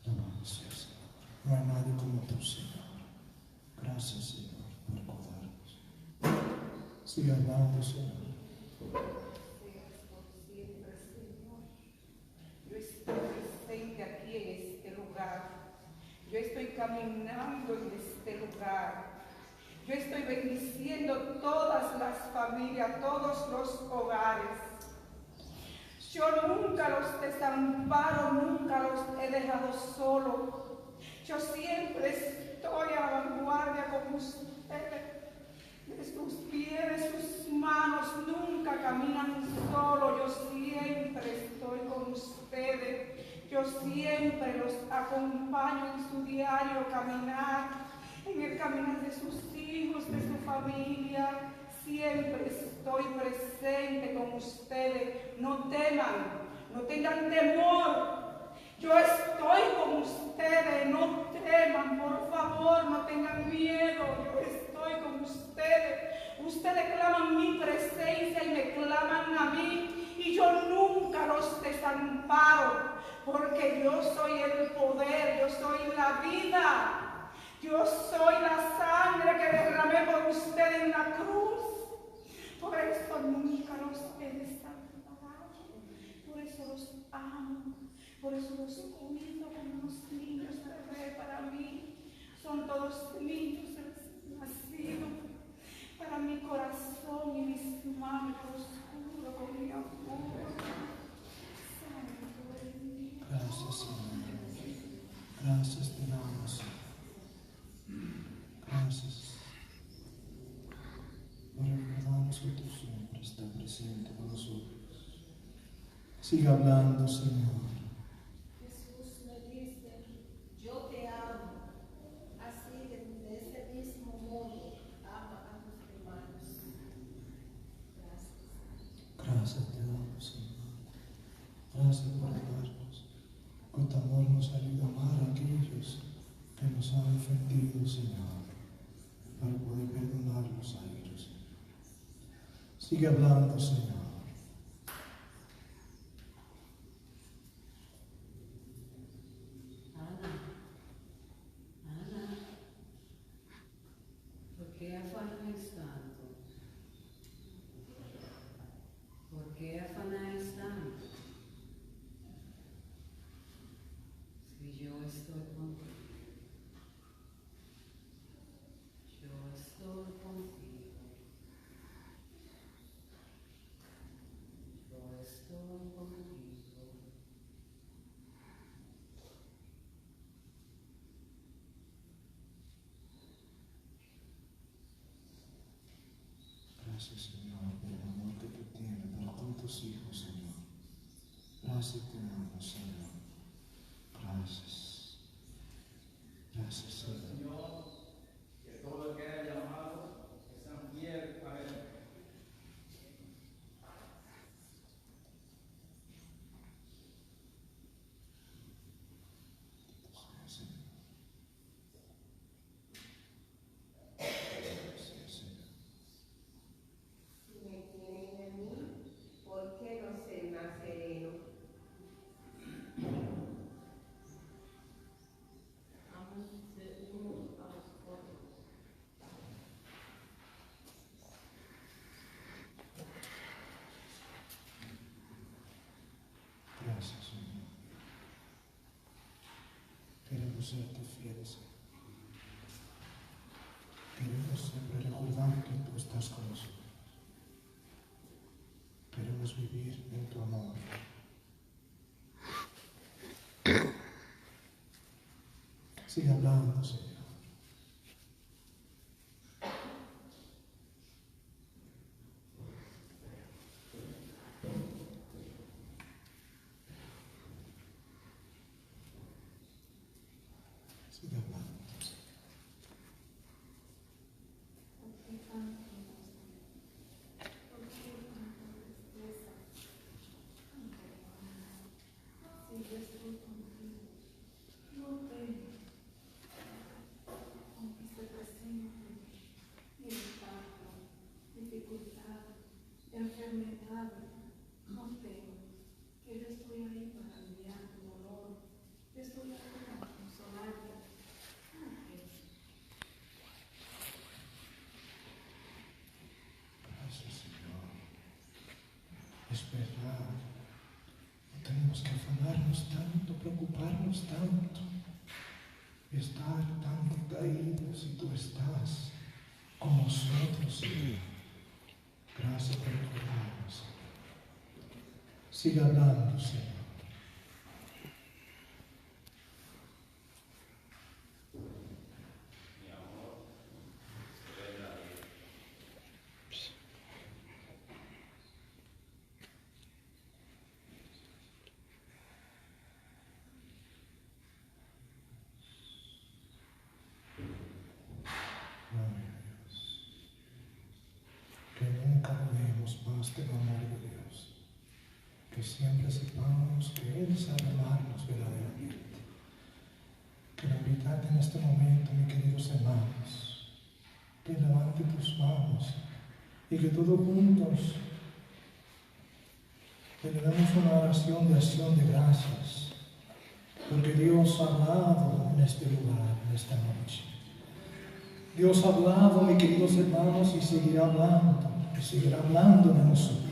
Gracias. No hay nadie como tú, Señor. Gracias, Señor, por cuidarnos. Sigue hablando, Señor. Siempre, Señor. Yo estoy presente aquí en este lugar. Yo estoy caminando en este lugar. Yo estoy bendiciendo todas las familias, todos los hogares. Yo nunca los desamparo, nunca los he dejado solos. Yo siempre estoy a la vanguardia con ustedes. De sus pies, de sus manos, nunca caminan solo. Yo siempre estoy con ustedes. Yo siempre los acompaño en su diario caminar, en el caminar de sus hijos, de su familia. Siempre estoy presente con ustedes. No teman, no tengan temor. Yo estoy con ustedes, no teman, por favor, no tengan miedo. Yo estoy con ustedes. Ustedes claman mi presencia y me claman a mí. Y yo nunca los desamparo, porque yo soy el poder, yo soy la vida. Yo soy la sangre que derramé por ustedes en la cruz. Por eso nunca los he desamparado. Por eso los amo. Por eso los cuido como unos niños bebés para mí. Son todos niños nacidos. Para mi corazón y mis manos los cubro con mi amor. Santo es Dios. Gracias, Señor. Gracias te damos. Gracias. Por recordarnos que tú siempre estás presente con nosotros. Siga hablando, Señor. Jesús me dice, yo te amo. Así de ese mismo modo, ama a tus hermanos. Gracias. Gracias te damos, Señor. Gracias por darnos. Con tu amor nos ayuda a amar a aquellos que nos han ofendido, Señor, para poder perdonarlos a ellos. Sigue hablando, Señor. Ana, ¿por qué afanáis tanto? ¿Por qué afanáis tanto? Si yo estoy contigo, yo estoy contigo, yo estoy contigo. Gracias, Señor, por el amor que tú tienes para todos tus hijos, Señor. Gracias te damos, Señor. Gracias. Gracias, Señor. Que todo el que haya llamado, que sean fieles a Él. queremos serte fieles. Queremos siempre recordar que tú estás con nosotros. Queremos vivir en tu amor. Sigue hablando, Señor. Sigue hablando. Enfermedad, no tengo, que yo estoy ahí para aliviar tu dolor, yo estoy ahí para consolarte. Gracias, Señor. Es verdad. No tenemos que afanarnos tanto, preocuparnos tanto, estar tan caídos y tú estás con nosotros, Señor. Gracias por recordarnos, Señor. Siga hablando, Señor. Que nunca dudemos más del amor de Dios, que siempre sepamos que Él sabe amarnos verdaderamente. Quiero invitarte en este momento, mis queridos hermanos, que levante tus manos y que todos juntos elevemos una oración de acción de gracias, porque Dios ha hablado en este lugar, en esta noche. Dios ha hablado, mis queridos hermanos, y seguirá hablando de nosotros.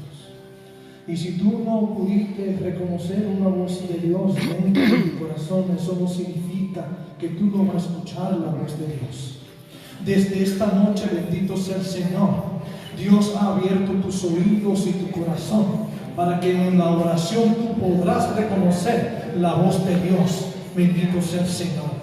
Y si tú no pudiste reconocer una voz de Dios dentro de tu corazón, eso no significa que tú no vas a escuchar la voz de Dios. Desde esta noche, bendito sea el Señor, Dios ha abierto tus oídos y tu corazón para que en la oración tú podrás reconocer la voz de Dios. Bendito sea el Señor.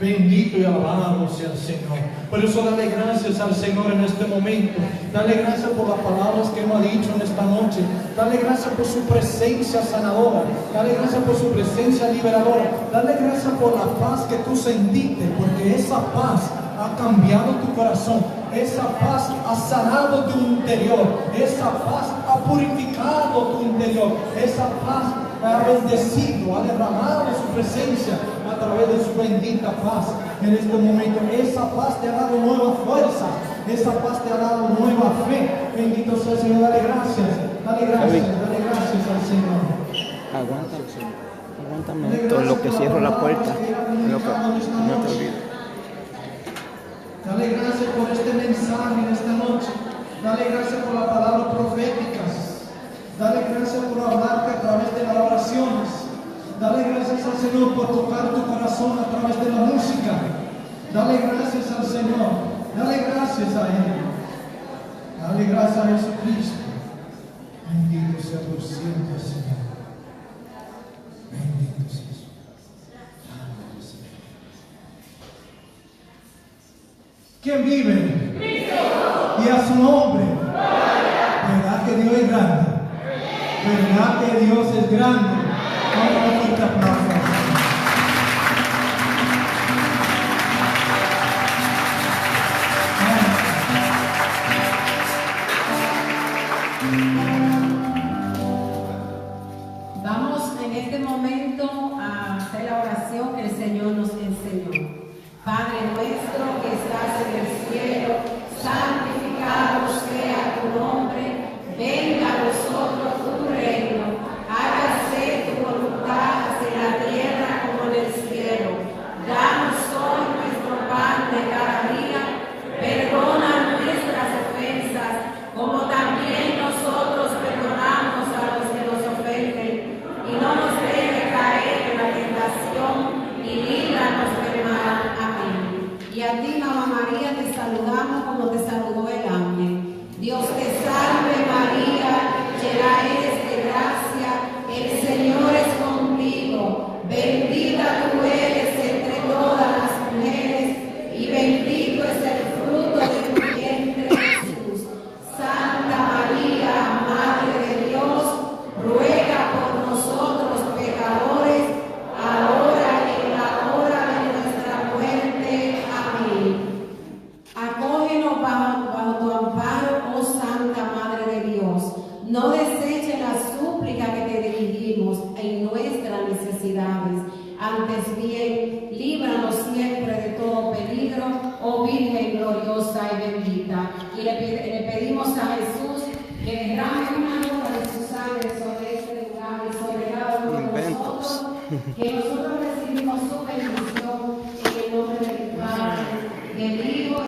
Bendito y alabado sea el Señor. Por eso dale gracias al Señor en este momento. Dale gracias por las palabras que nos ha dicho en esta noche. Dale gracias por su presencia sanadora. Dale gracias por su presencia liberadora. Dale gracias por la paz que tú sentiste, porque esa paz ha cambiado tu corazón. Esa paz ha sanado tu interior. Esa paz ha purificado tu interior. Esa paz ha bendecido, ha derramado su presencia a través de su bendita paz en este momento. Esa paz te ha dado nueva fuerza, esa paz te ha dado nueva fe. Bendito sea el Señor. Dale gracias al Señor. Aguántame esto, en lo que cierro la puerta, en lo que no te olvides. Dale gracias por este mensaje en esta noche. Dale gracias por las palabras proféticas. Dale gracias por hablarte a través de las oraciones. Dale gracias al Señor por tocar tu corazón a través de la música. Dale gracias al Señor. Dale gracias a Él. Dale gracias a Jesucristo. Bendito sea por siempre, Señor. Bendito sea Jesús. Amén, Señor. ¿Quién vive? Y a su nombre. ¿Verdad que Dios es grande? ¿Verdad que Dios es grande? Vamos a dar un aplauso. Vamos en este momento a hacer la oración que el Señor nos enseñó. Padre nuestro que estás en el cielo, santificado sea tu nombre, venga a nosotros tu reino, hágase tu voluntad en la tierra como en el cielo. Danos hoy nuestro pan de cada día, perdona nuestras ofensas, como también nosotros perdonamos a los que nos ofenden, y no nos dejes caer en la tentación, y líbranos saludamos como te saludó el ángel. Dios te salve María, llena eres de gracia, el Señor es contigo. Bendita tú eres entre todas las mujeres y bendito es el fruto de tu vientre Jesús. Santa María, Madre de Dios, ruega por nosotros pecadores, ahora y en la hora de nuestra muerte. Amén. Acógenos bajo tu amparo, oh Santa Madre de Dios. No deseches la súplica que te dirigimos en nuestras necesidades. Antes bien, líbranos siempre de todo peligro, oh Virgen gloriosa y bendita. Y le pedimos a Jesús que derrame una gota de su sangre sobre este lugar y sobre cada uno de nosotros, que nosotros